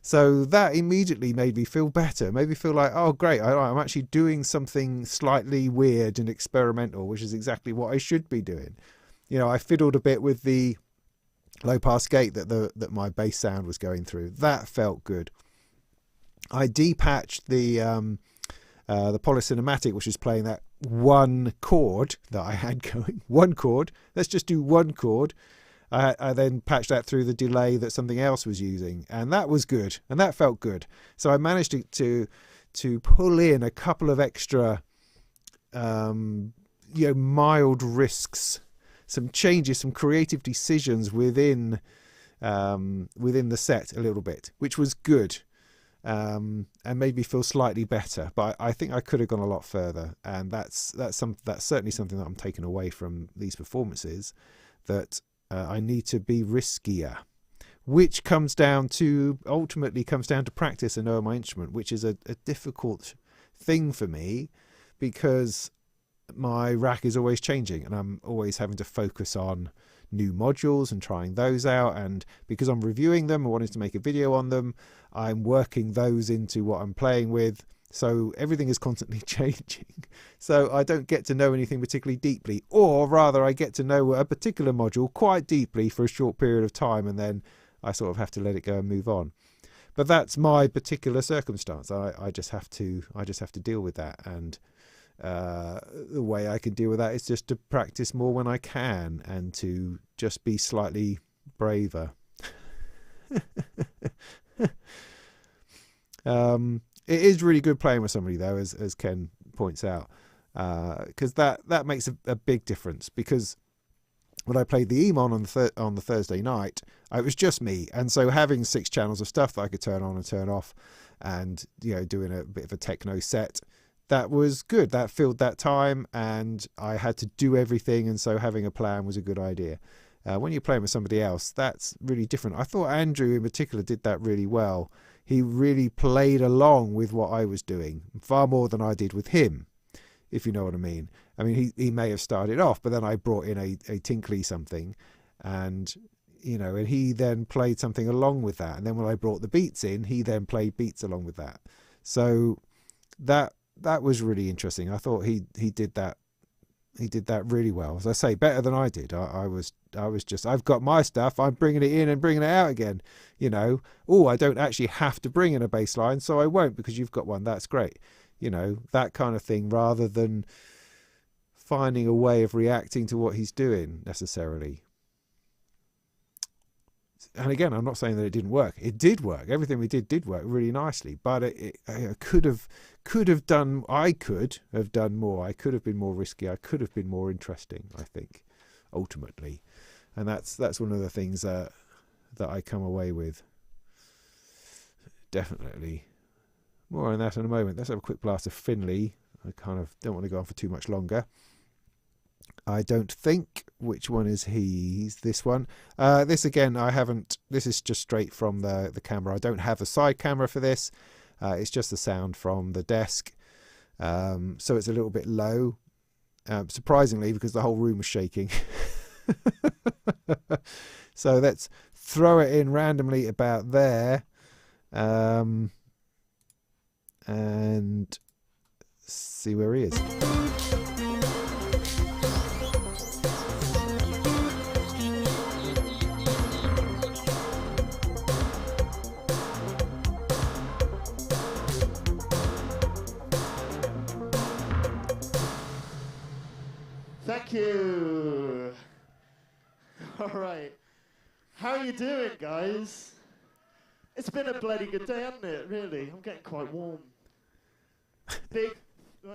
So that immediately made me feel better, made me feel like, oh, great, I'm actually doing something slightly weird and experimental, which is exactly what I should be doing. I fiddled a bit with the low-pass gate that my bass sound was going through. That felt good. I depatched the polycinematic, which is playing that one chord that I had going. One chord. Let's just do one chord. I then patched that through the delay that something else was using, and that was good, and that felt good. So I managed to pull in a couple of extra, mild risks, changes, some creative decisions within the set a little bit, which was good, and made me feel slightly better. But I think I could have gone a lot further, and that's certainly something that I'm taking away from these performances, that I need to be riskier, which ultimately comes down to practice and knowing my instrument, which is a difficult thing for me, because my rack is always changing and I'm always having to focus on new modules and trying those out, and because I'm reviewing them and wanting to make a video on them, I'm working those into what I'm playing with, so everything is constantly changing. So I don't get to know anything particularly deeply, or rather I get to know a particular module quite deeply for a short period of time, and then I sort of have to let it go and move on. But that's my particular circumstance. I just have to deal with that, and the way I can deal with that is just to practice more when I can, and to just be slightly braver. It is really good playing with somebody, though, as Ken points out, because that makes a big difference. Because when I played the EMON on the Thursday night, it was just me, and so having 6 channels of stuff that I could turn on and turn off, and doing a bit of a techno set, that was good. That filled that time, and I had to do everything, and so having a plan was a good idea. When you're playing with somebody else, that's really different. I thought Andrew in particular did that really well. He really played along with what I was doing, far more than I did with him, if you know what I mean. I mean, he may have started off, but then I brought in a tinkly something, and and he then played something along with that. And then when I brought the beats in, he then played beats along with that. So that was really interesting. I thought he did that. He did that really well. As I say, better than I did. I was just, I've got my stuff, I'm bringing it in and bringing it out again. Oh, I don't actually have to bring in a bass line, so I won't, because you've got one. That's great. That kind of thing, rather than finding a way of reacting to what he's doing necessarily. And again, I'm not saying that it didn't work. It did work. Everything we did work really nicely. But I could have done more. I could have been more risky. I could have been more interesting, I think, ultimately. And that's one of the things that I come away with. Definitely. More on that in a moment. Let's have a quick blast of Finley. I kind of don't want to go on for too much longer. I don't think. Which one is he? He's this one. This again, I haven't. This is just straight from the camera. I don't have a side camera for this. It's just the sound from the desk. So it's a little bit low. Surprisingly, because the whole room was shaking. So let's throw it in randomly about there. And see where he is. Thank you. All right. How are you doing, guys? It's been a bloody good day, hasn't it? Really, I'm getting quite warm.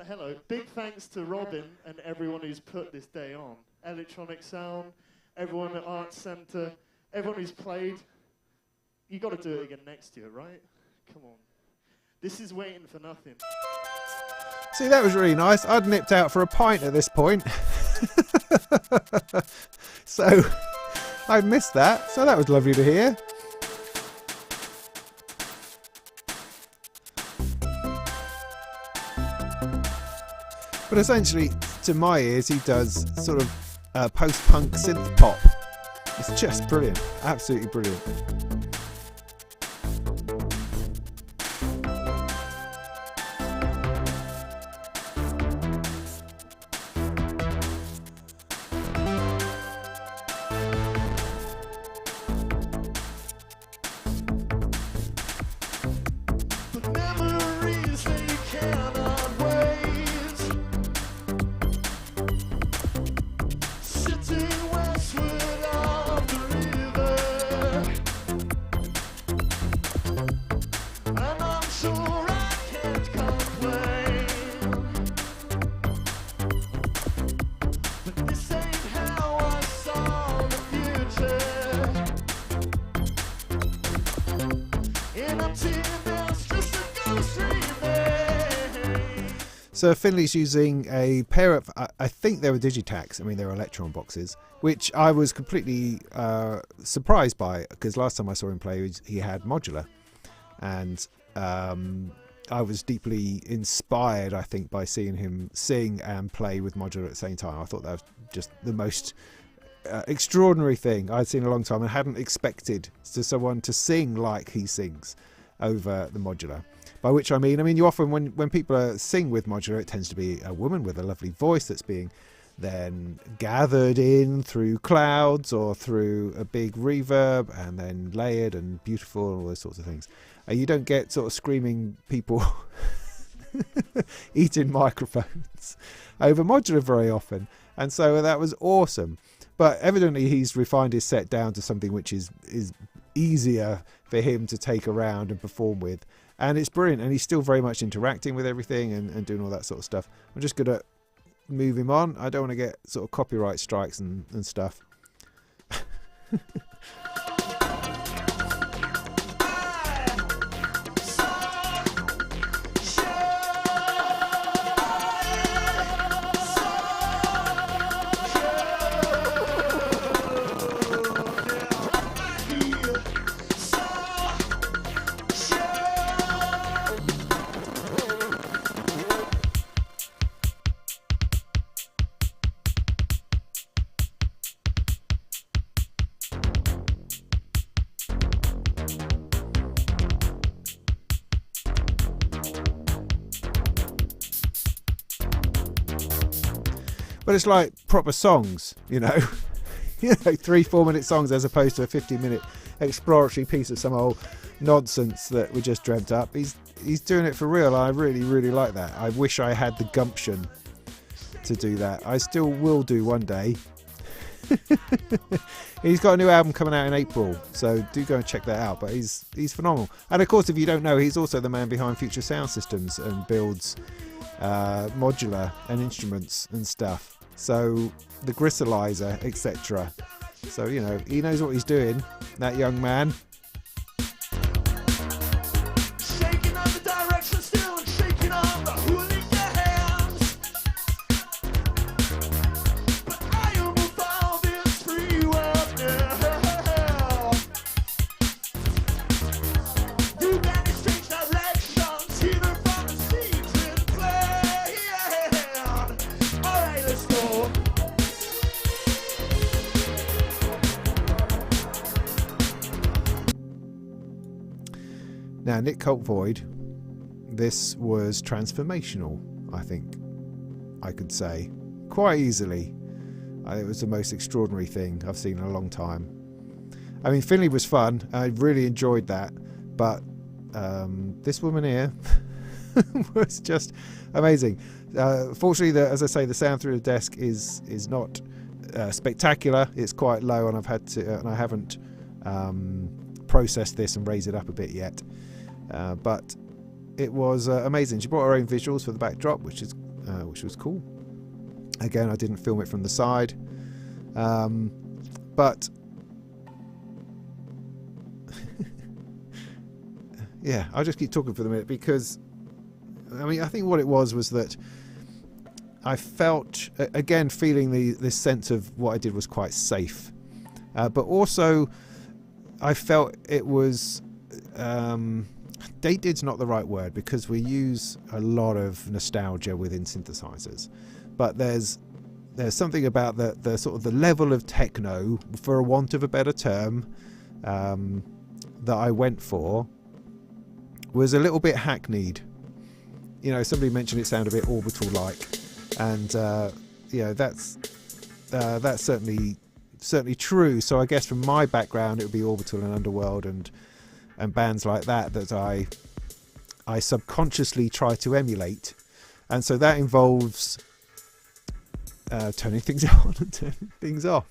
Hello. Big thanks to Robin and everyone who's put this day on. Electronic Sound, everyone at Art Centre, everyone who's played. You got to do it again next year, right? Come on. This is waiting for nothing. See, that was really nice. I'd nipped out for a pint at this point. So I missed that. So that was lovely to hear. But essentially, to my ears, he does sort of post-punk synth pop. It's just brilliant. Absolutely brilliant. So Finley's using a pair of, I think they were Digitacs, I mean they were Electron boxes, which I was completely surprised by, because last time I saw him play he had modular, and I was deeply inspired, I think, by seeing him sing and play with modular at the same time. I thought that was just the most extraordinary thing I'd seen in a long time, and hadn't expected someone to sing like he sings over the modular. By which I mean you often, when people sing with modular, it tends to be a woman with a lovely voice that's being then gathered in through clouds or through a big reverb and then layered and beautiful and all those sorts of things. You don't get sort of screaming people eating microphones over modular very often, and so that was awesome. But evidently he's refined his set down to something which is easier for him to take around and perform with, and it's brilliant, and he's still very much interacting with everything and doing all that sort of stuff. I'm just gonna move him on. I don't want to get sort of copyright strikes and stuff. But it's like proper songs, you know, 3-4 minute songs as opposed to a 15-minute exploratory piece of some old nonsense that we just dreamt up. He's doing it for real. I really, really like that. I wish I had the gumption to do that. I still will do one day. He's got a new album coming out in April, so do go and check that out. But he's phenomenal. And of course, if you don't know, he's also the man behind Future Sound Systems and builds modular and instruments and stuff. So the gristalizer, etc. So, you know, he knows what he's doing, that young man. Shaking on the direction still and shaking on the hood in your hands. But I am about this free world now. You got me strange directions hidden from a secret plan. Alright, let's go. Now, Nick Colt Void, this was transformational, I think I could say, quite easily. It was the most extraordinary thing I've seen in a long time. I mean, Finley was fun. I really enjoyed that. But this woman here was just amazing. Fortunately, as I say, the sound through the desk is not spectacular. It's quite low, and I haven't processed this and raised it up a bit yet. But it was amazing. She brought her own visuals for the backdrop, which was cool. Again, I didn't film it from the side, but yeah, I'll just keep talking for the minute, because I mean, I think what it was that I felt, again, feeling this sense of what I did was quite safe, but also I felt it was dated's not the right word, because we use a lot of nostalgia within synthesizers, but there's something about the sort of the level of techno, for a want of a better term, that I went for was a little bit hackneyed. You know, somebody mentioned it sounded a bit orbital-like, and you know, that's certainly true. So I guess from my background, it would be Orbital and Underworld and bands like that I subconsciously try to emulate, and so that involves turning things on and turning things off.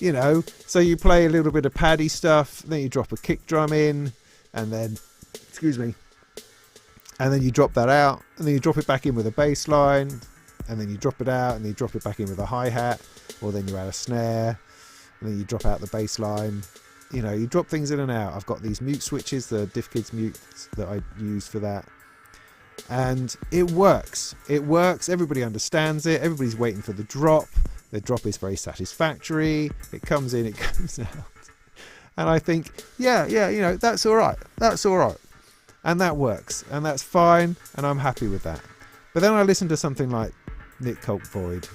You know, so you play a little bit of paddy stuff, then you drop a kick drum in, and then, excuse me, and then you drop that out, and then you drop it back in with a bass line, and then you drop it out, and then you drop it back in with a hi-hat, or then you add a snare, and then you drop out the bass line. You know, you drop things in and out. I've got these mute switches, the Diff Kids mutes that I use for that. And it works. It works. Everybody understands it. Everybody's waiting for the drop. The drop is very satisfactory. It comes in, it comes out. And I think, yeah, that's all right. That's all right. And that works. And that's fine. And I'm happy with that. But then I listen to something like Nick Colt Void.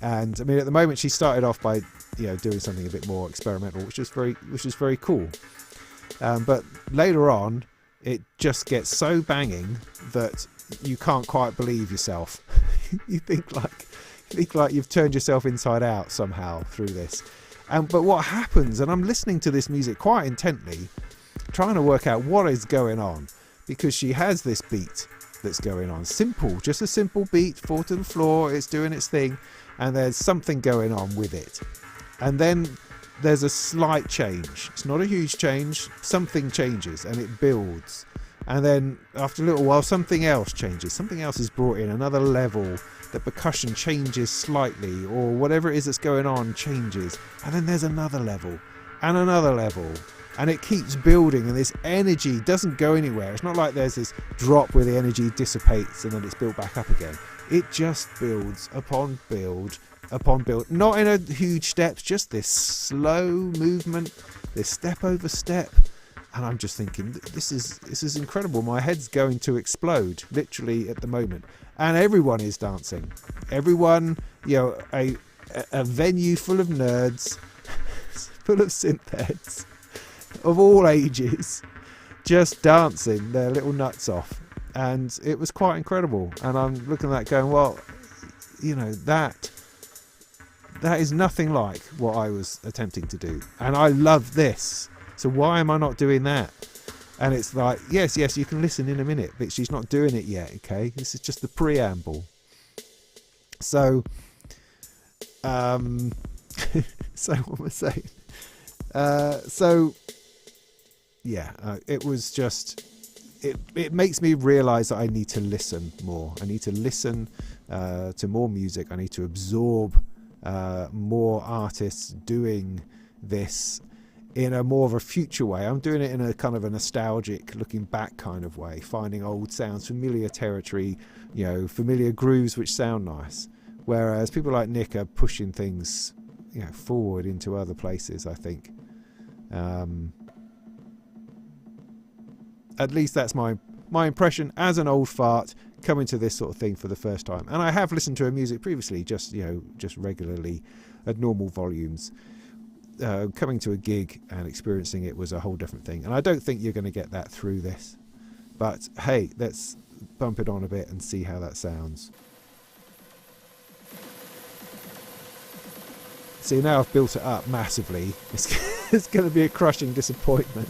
And I mean, at the moment, she started off by, doing something a bit more experimental, which is very cool. But later on, it just gets so banging that you can't quite believe yourself. you think like you've turned yourself inside out somehow through this. But what happens, and I'm listening to this music quite intently, trying to work out what is going on, because she has this beat that's going on. Simple, just a simple beat, 4 to the floor, it's doing its thing, and there's something going on with it. And then there's a slight change. It's not a huge change. Something changes and it builds. And then after a little while, something else changes. Something else is brought in, another level. The percussion changes slightly, or whatever it is that's going on changes. And then there's another level and another level. And it keeps building, and this energy doesn't go anywhere. It's not like there's this drop where the energy dissipates and then it's built back up again. It just builds upon build upon build, not in a huge steps, just this slow movement, this step over step. And I'm just thinking, this is incredible. My head's going to explode literally at the moment. And everyone is dancing. Everyone, a venue full of nerds, full of synth heads of all ages, just dancing their little nuts off. And it was quite incredible. And I'm looking at that going, well, that is nothing like what I was attempting to do. And I love this. So why am I not doing that? And it's like, yes, you can listen in a minute, but she's not doing it yet, okay? This is just the preamble. So, so what was I saying? It was just, it makes me realise that I need to listen more. I need to listen to more music. I need to absorb more artists doing this in a more of a future way. I'm doing it in a kind of a nostalgic, looking back kind of way, finding old sounds, familiar territory, familiar grooves which sound nice. Whereas people like Nick are pushing things, forward into other places, I think. At least that's my impression as an old fart coming to this sort of thing for the first time. And I have listened to her music previously, just regularly at normal volumes. Coming to a gig and experiencing it was a whole different thing, and I don't think you're going to get that through this. But hey, let's bump it on a bit and see how that sounds. See, now I've built it up massively. It's going to be a crushing disappointment.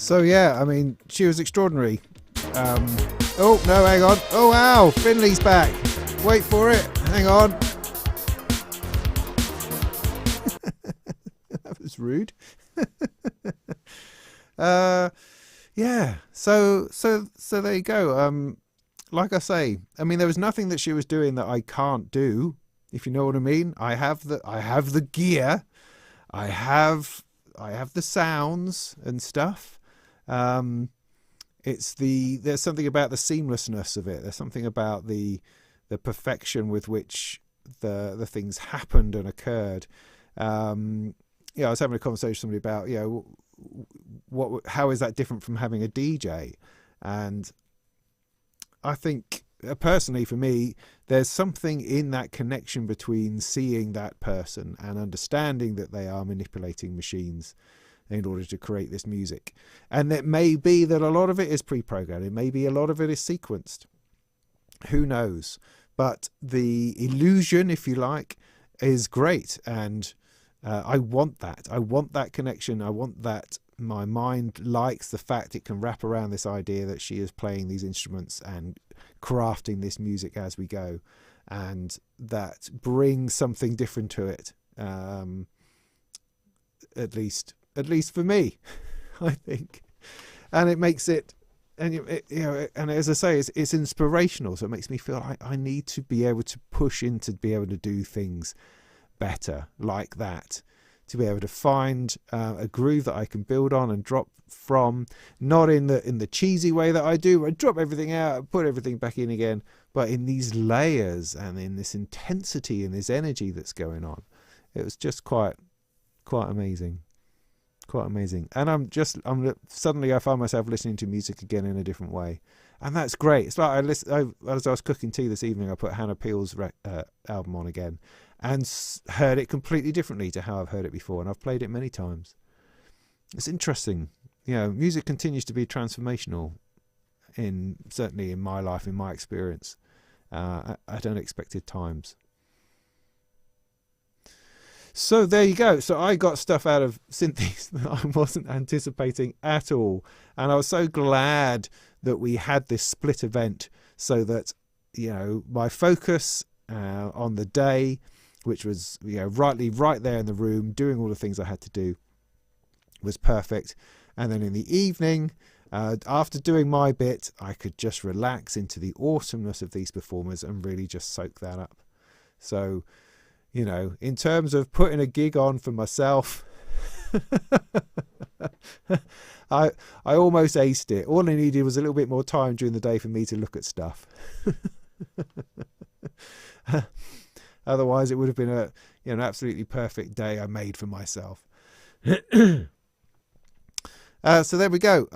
So yeah, I mean, she was extraordinary. Oh no, hang on. Oh wow, Finley's back. Wait for it. Hang on. That was rude. Yeah. So there you go. Like I say, I mean, there was nothing that she was doing that I can't do, if you know what I mean. I have the gear, I have the sounds and stuff. There's something about the seamlessness of it. There's something about the perfection with which the things happened and occurred. I was having a conversation with somebody about, how is that different from having a DJ? And I think personally for me, there's something in that connection between seeing that person and understanding that they are manipulating machines in order to create this music. And it may be that a lot of it is pre-programmed. It may be a lot of it is sequenced. Who knows? But the illusion, if you like, is great. And I want that. I want that connection. I want that. My mind likes the fact it can wrap around this idea that she is playing these instruments and crafting this music as we go, and that brings something different to it. At least for me, I think, and it makes it, and and as I say, it's inspirational. So it makes me feel like I need to be able to push into be able to do things better like that. To be able to find a groove that I can build on and drop from, not in the cheesy way that I do, where I drop everything out, put everything back in again, but in these layers and in this intensity and this energy that's going on. It was just quite amazing, and suddenly I find myself listening to music again in a different way, and that's great. It's like as I was cooking tea this evening, I put Hannah Peel's album on again, and heard it completely differently to how I've heard it before, and I've played it many times. It's interesting. Music continues to be transformational, certainly in my life, in my experience, at unexpected times. So there you go. So I got stuff out of Synth East that I wasn't anticipating at all, and I was so glad that we had this split event, so that my focus on the day, which was right there in the room doing all the things I had to do, was perfect. And then in the evening, after doing my bit, I could just relax into the awesomeness of these performers and really just soak that up. So, in terms of putting a gig on for myself, I almost aced it. All I needed was a little bit more time during the day for me to look at stuff. Otherwise, it would have been an absolutely perfect day I made for myself. So there we go.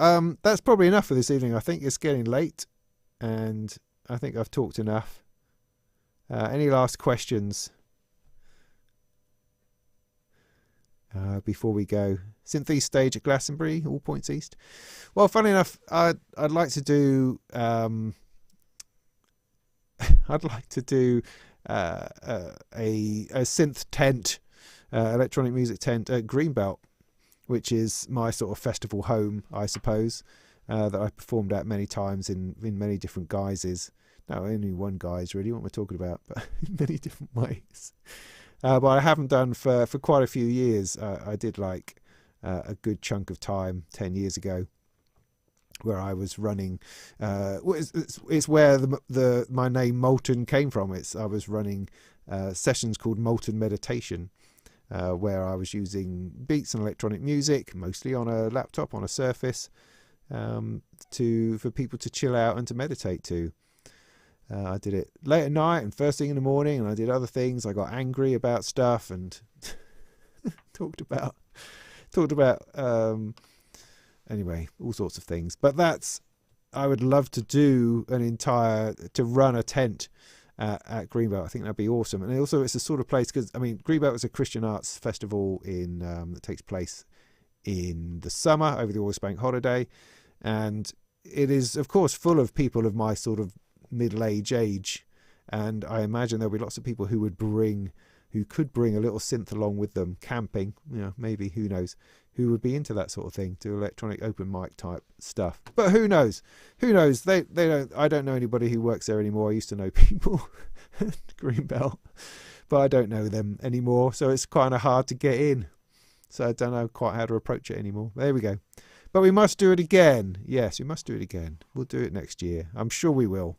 That's probably enough for this evening. I think it's getting late, and I think I've talked enough. Any last questions before we go? Synth East stage at Glastonbury, all points east. Well, funny enough, I'd like to do. I'd like to do a synth tent, electronic music tent at Greenbelt, which is my sort of festival home, I suppose, that I've performed at many times in many different guises. No, only one guise really, what we're talking about, but in many different ways. But I haven't done for quite a few years. I did like a good chunk of time 10 years ago, where I was running. It's where my name Molten came from. I was running sessions called Molten Meditation, where I was using beats and electronic music, mostly on a laptop, on a Surface, for people to chill out and to meditate to. I did it late at night and first thing in the morning, and I did other things. I got angry about stuff and talked about anyway, all sorts of things. But I would love to do to run a tent at Greenbelt. I think that'd be awesome. And also it's the sort of place, because Greenbelt is a Christian arts festival that takes place in the summer over the August bank holiday, and it is of course full of people of my sort of middle-age age, and I imagine there'll be lots of people who could bring a little synth along with them camping, maybe, who knows, who would be into that sort of thing, to electronic open mic type stuff. But who knows? Who knows? They don't. I don't know anybody who works there anymore. I used to know people, Greenbelt, but I don't know them anymore. So it's kind of hard to get in. So I don't know quite how to approach it anymore. There we go. But we must do it again. Yes, we must do it again. We'll do it next year. I'm sure we will.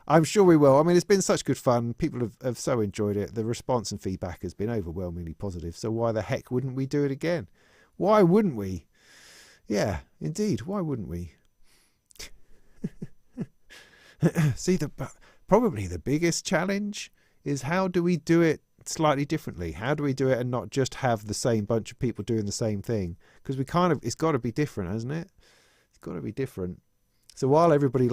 I'm sure we will. I mean, it's been such good fun. People have so enjoyed it. The response and feedback has been overwhelmingly positive. So why the heck wouldn't we do it again? Why wouldn't we? Yeah, indeed. Why wouldn't we? See, probably the biggest challenge is, how do we do it slightly differently? How do we do it and not just have the same bunch of people doing the same thing? Because it's got to be different, hasn't it? It's got to be different. So while everybody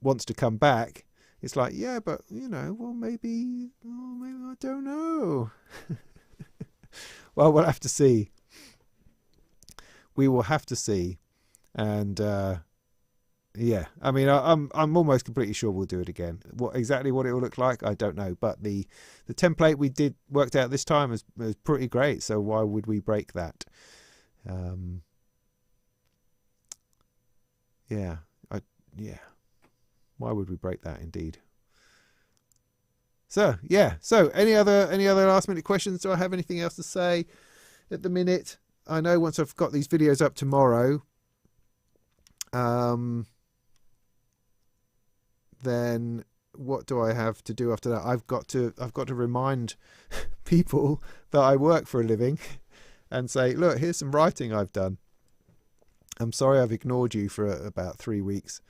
wants to come back, it's like, yeah, but maybe I don't know. Well, we'll have to see. We will have to see, and yeah, I mean, I'm almost completely sure we'll do it again. Exactly what it will look like, I don't know. But the template we worked out this time was pretty great. So why would we break that? Yeah. Why would we break that? Indeed. So yeah. So any other last minute questions? Do I have anything else to say at the minute? I know once I've got these videos up tomorrow, then what do I have to do after that? I've got to remind people that I work for a living and say, look, here's some writing I've done. I'm sorry I've ignored you for about 3 weeks.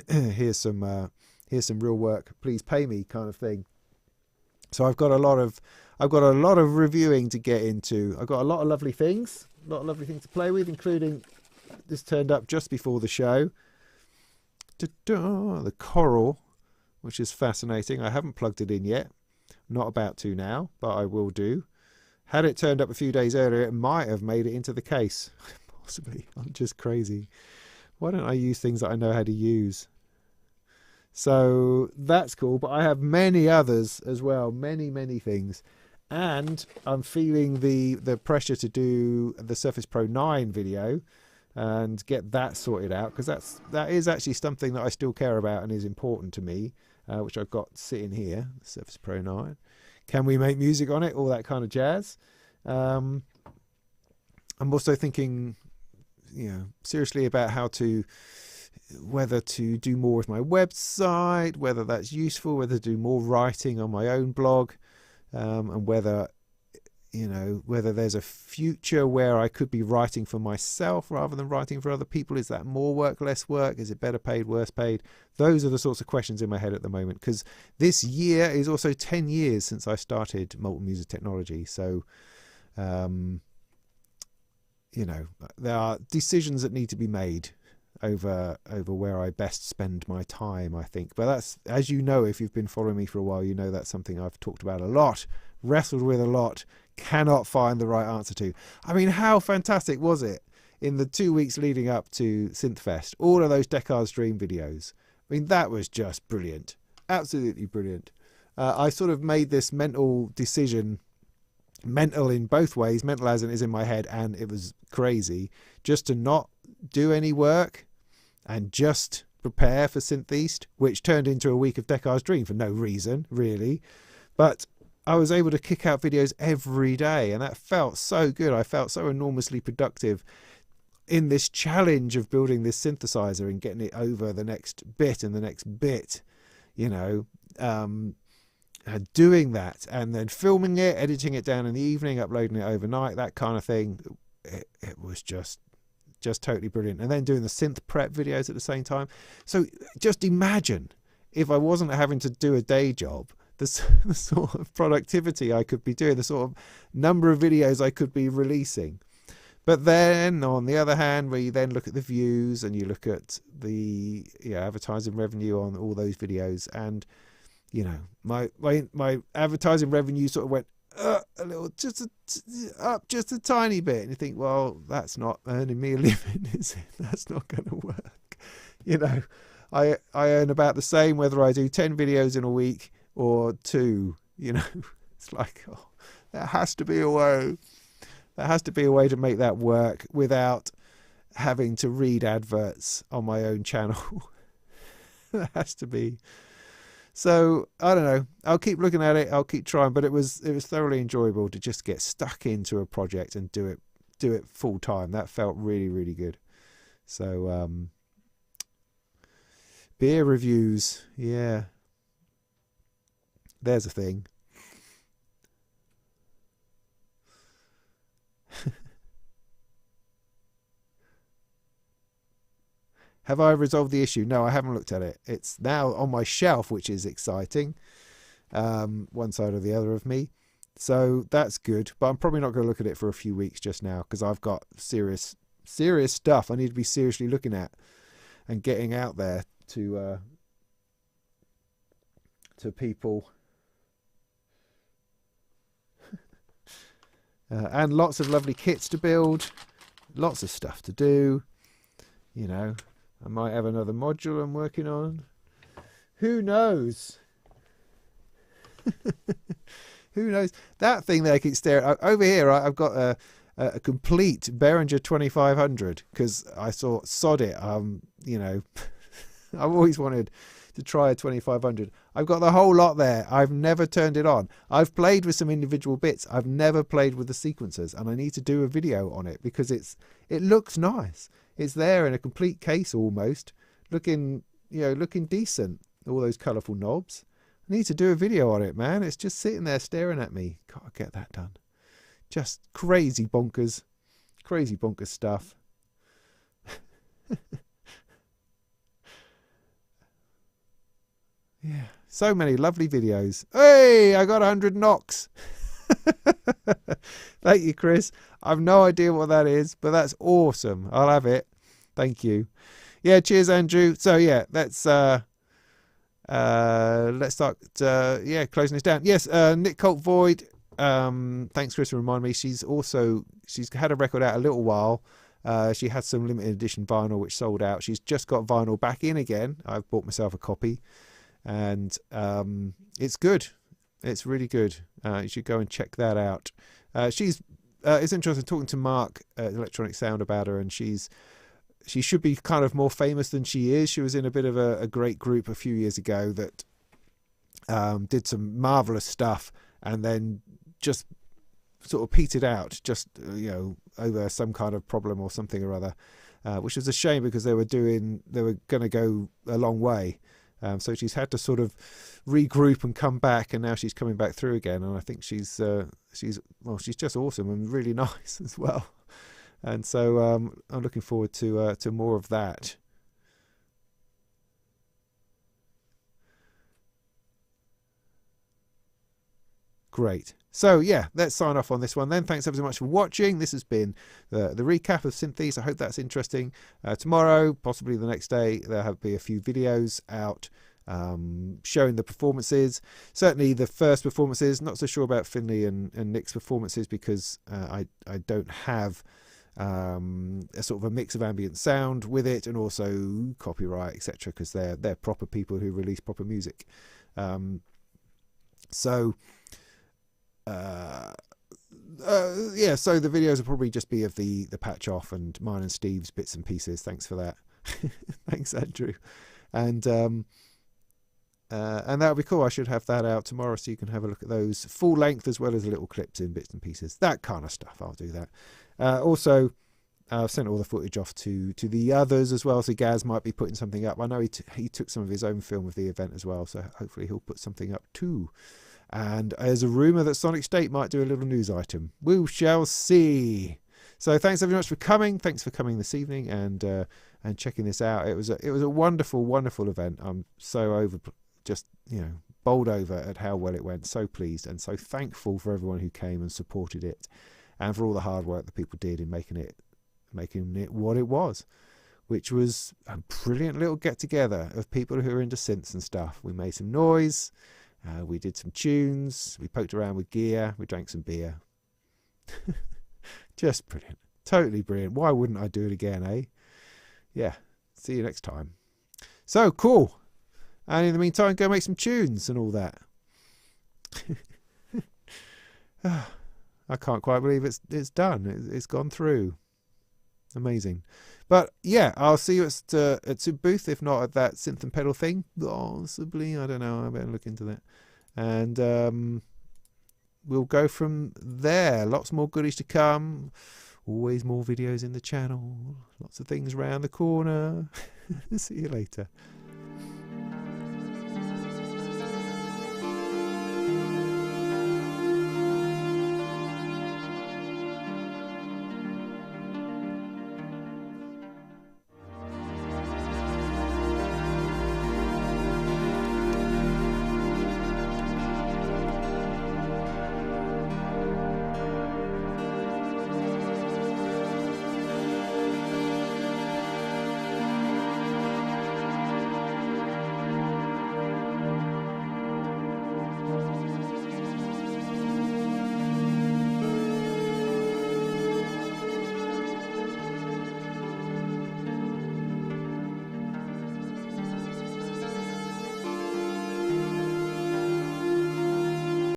here's some real work. Please pay me, kind of thing. So I've got a lot of reviewing to get into. I've got a lot of lovely things to play with, including this turned up just before the show. The coral, which is fascinating. I haven't plugged it in yet. Not about to now, but I will do. Had it turned up a few days earlier, it might have made it into the case. Possibly. I'm just crazy. Why don't I use things that I know how to use? So that's cool, but I have many others as well. Many things. And I'm feeling the pressure to do the Surface Pro 9 video and get that sorted out, because that is actually something that I still care about and is important to me, which I've got sitting here, the Surface Pro 9. Can we make music on it? All that kind of jazz. I'm also thinking, seriously about whether to do more with my website, whether that's useful, whether to do more writing on my own blog, and whether there's a future where I could be writing for myself rather than writing for other people. Is that more work, less work? Is it better paid, worse paid? Those are the sorts of questions in my head at the moment, because this year is also 10 years since I started Molten Music Technology. So, there are decisions that need to be made over where I best spend my time, I think. But that's, as you know, if you've been following me for a while, that's something I've talked about a lot, wrestled with a lot, cannot find the right answer to. I mean, how fantastic was it in the 2 weeks leading up to Synthfest? All of those Descartes Dream videos. I mean, that was just brilliant. Absolutely brilliant. I sort of made this mental decision, mental in both ways, mental as it is in my head, and it was crazy, just to not do any work and just prepare for Synth East, which turned into a week of Descartes Dream for no reason, really. But I was able to kick out videos every day, and that felt so good. I felt so enormously productive in this challenge of building this synthesizer and getting it over the next bit and the next bit, doing that and then filming it, editing it down in the evening, uploading it overnight, that kind of thing. It was just totally brilliant. And then doing the synth prep videos at the same time. So just imagine if I wasn't having to do a day job, the sort of productivity I could be doing, the sort of number of videos I could be releasing. But then on the other hand, where you then look at the views and you look at the advertising revenue on all those videos, and my advertising revenue sort of went a little, up just a tiny bit, and you think, well, that's not earning me a living, is it? That's not going to work. I earn about the same whether I do 10 videos in a week or 2. It's like, oh, there has to be a way. There has to be a way to make that work without having to read adverts on my own channel. There has to be. So I don't know. I'll keep looking at it. I'll keep trying. But it was thoroughly enjoyable to just get stuck into a project and do it full time. That felt really, really good. So beer reviews, yeah. There's a thing. Have I resolved the issue? No, I haven't looked at it. It's now on my shelf, which is exciting. One side or the other of me. So that's good. But I'm probably not going to look at it for a few weeks just now because I've got serious stuff I need to be seriously looking at and getting out there to people. And lots of lovely kits to build. Lots of stuff to do. You know. I might have another module I'm working on. Who knows? Who knows? That thing there keeps staring. Over here, I've got a complete Behringer 2500 because I thought, sod it. You know, I've always wanted to try a 2500. I've got the whole lot there. I've never turned it on. I've played with some individual bits. I've never played with the sequencers, and I need to do a video on it because it looks nice. It's there in a complete case almost, looking decent. All those colourful knobs. I need to do a video on it, man. It's just sitting there staring at me. Gotta get that done. Just crazy bonkers stuff. Yeah, so many lovely videos. Hey, I got 100 knocks. Thank you, Chris. I've no idea what that is, but that's awesome. I'll have it. Thank you. Yeah, cheers, Andrew. So yeah, let's start closing this down. Yes, Nick Colt Void. Thanks, Chris, for reminding me. She's had a record out a little while. She had some limited edition vinyl which sold out. She's just got vinyl back in again. I've bought myself a copy, and it's good. It's really good. You should go and check that out. It's interesting talking to Mark at Electronic Sound about her, and she should be kind of more famous than she is. She was in a bit of a great group a few years ago that did some marvelous stuff, and then just sort of petered out, just over some kind of problem or something or other, which was a shame because they were going to go a long way. So she's had to sort of regroup and come back, and now she's coming back through again. And I think she's just awesome and really nice as well. And so I'm looking forward to more of that. Great. So yeah, let's sign off on this one then. Thanks ever so much for watching. This has been the recap of Synth East. I hope that's interesting. Tomorrow, possibly the next day, there'll be a few videos out showing the performances. Certainly the first performances. Not so sure about Finley and Nick's performances because I don't have a sort of a mix of ambient sound with it, and also copyright, etc., because they're proper people who release proper music. So the videos will probably just be of the patch off and mine and Steve's bits and pieces. Thanks for that. Thanks, Andrew. And that'll be cool. I should have that out tomorrow so you can have a look at those full length as well as little clips in bits and pieces, that kind of stuff. I'll do that. Also, I've sent all the footage off to the others as well, so Gaz might be putting something up. I know he took some of his own film of the event as well, so hopefully he'll put something up too. And there's a rumour that Sonic State might do a little news item. We shall see. So thanks very much for coming. Thanks for coming this evening and checking this out. It was a wonderful, wonderful event. I'm so bowled over at how well it went. So pleased and so thankful for everyone who came and supported it, and for all the hard work that people did in making it what it was, which was a brilliant little get together of people who are into synths and stuff. We made some noise. We did some tunes, we poked around with gear, we drank some beer. Just brilliant. Totally brilliant. Why wouldn't I do it again, eh? Yeah. See you next time. So, cool. And in the meantime, go make some tunes and all that. I can't quite believe it's done. It's gone through. Amazing. But yeah, I'll see you at Super Booth, if not at that synth and pedal thing. Possibly, I don't know. I better look into that. And we'll go from there. Lots more goodies to come. Always more videos in the channel. Lots of things round the corner. See you later.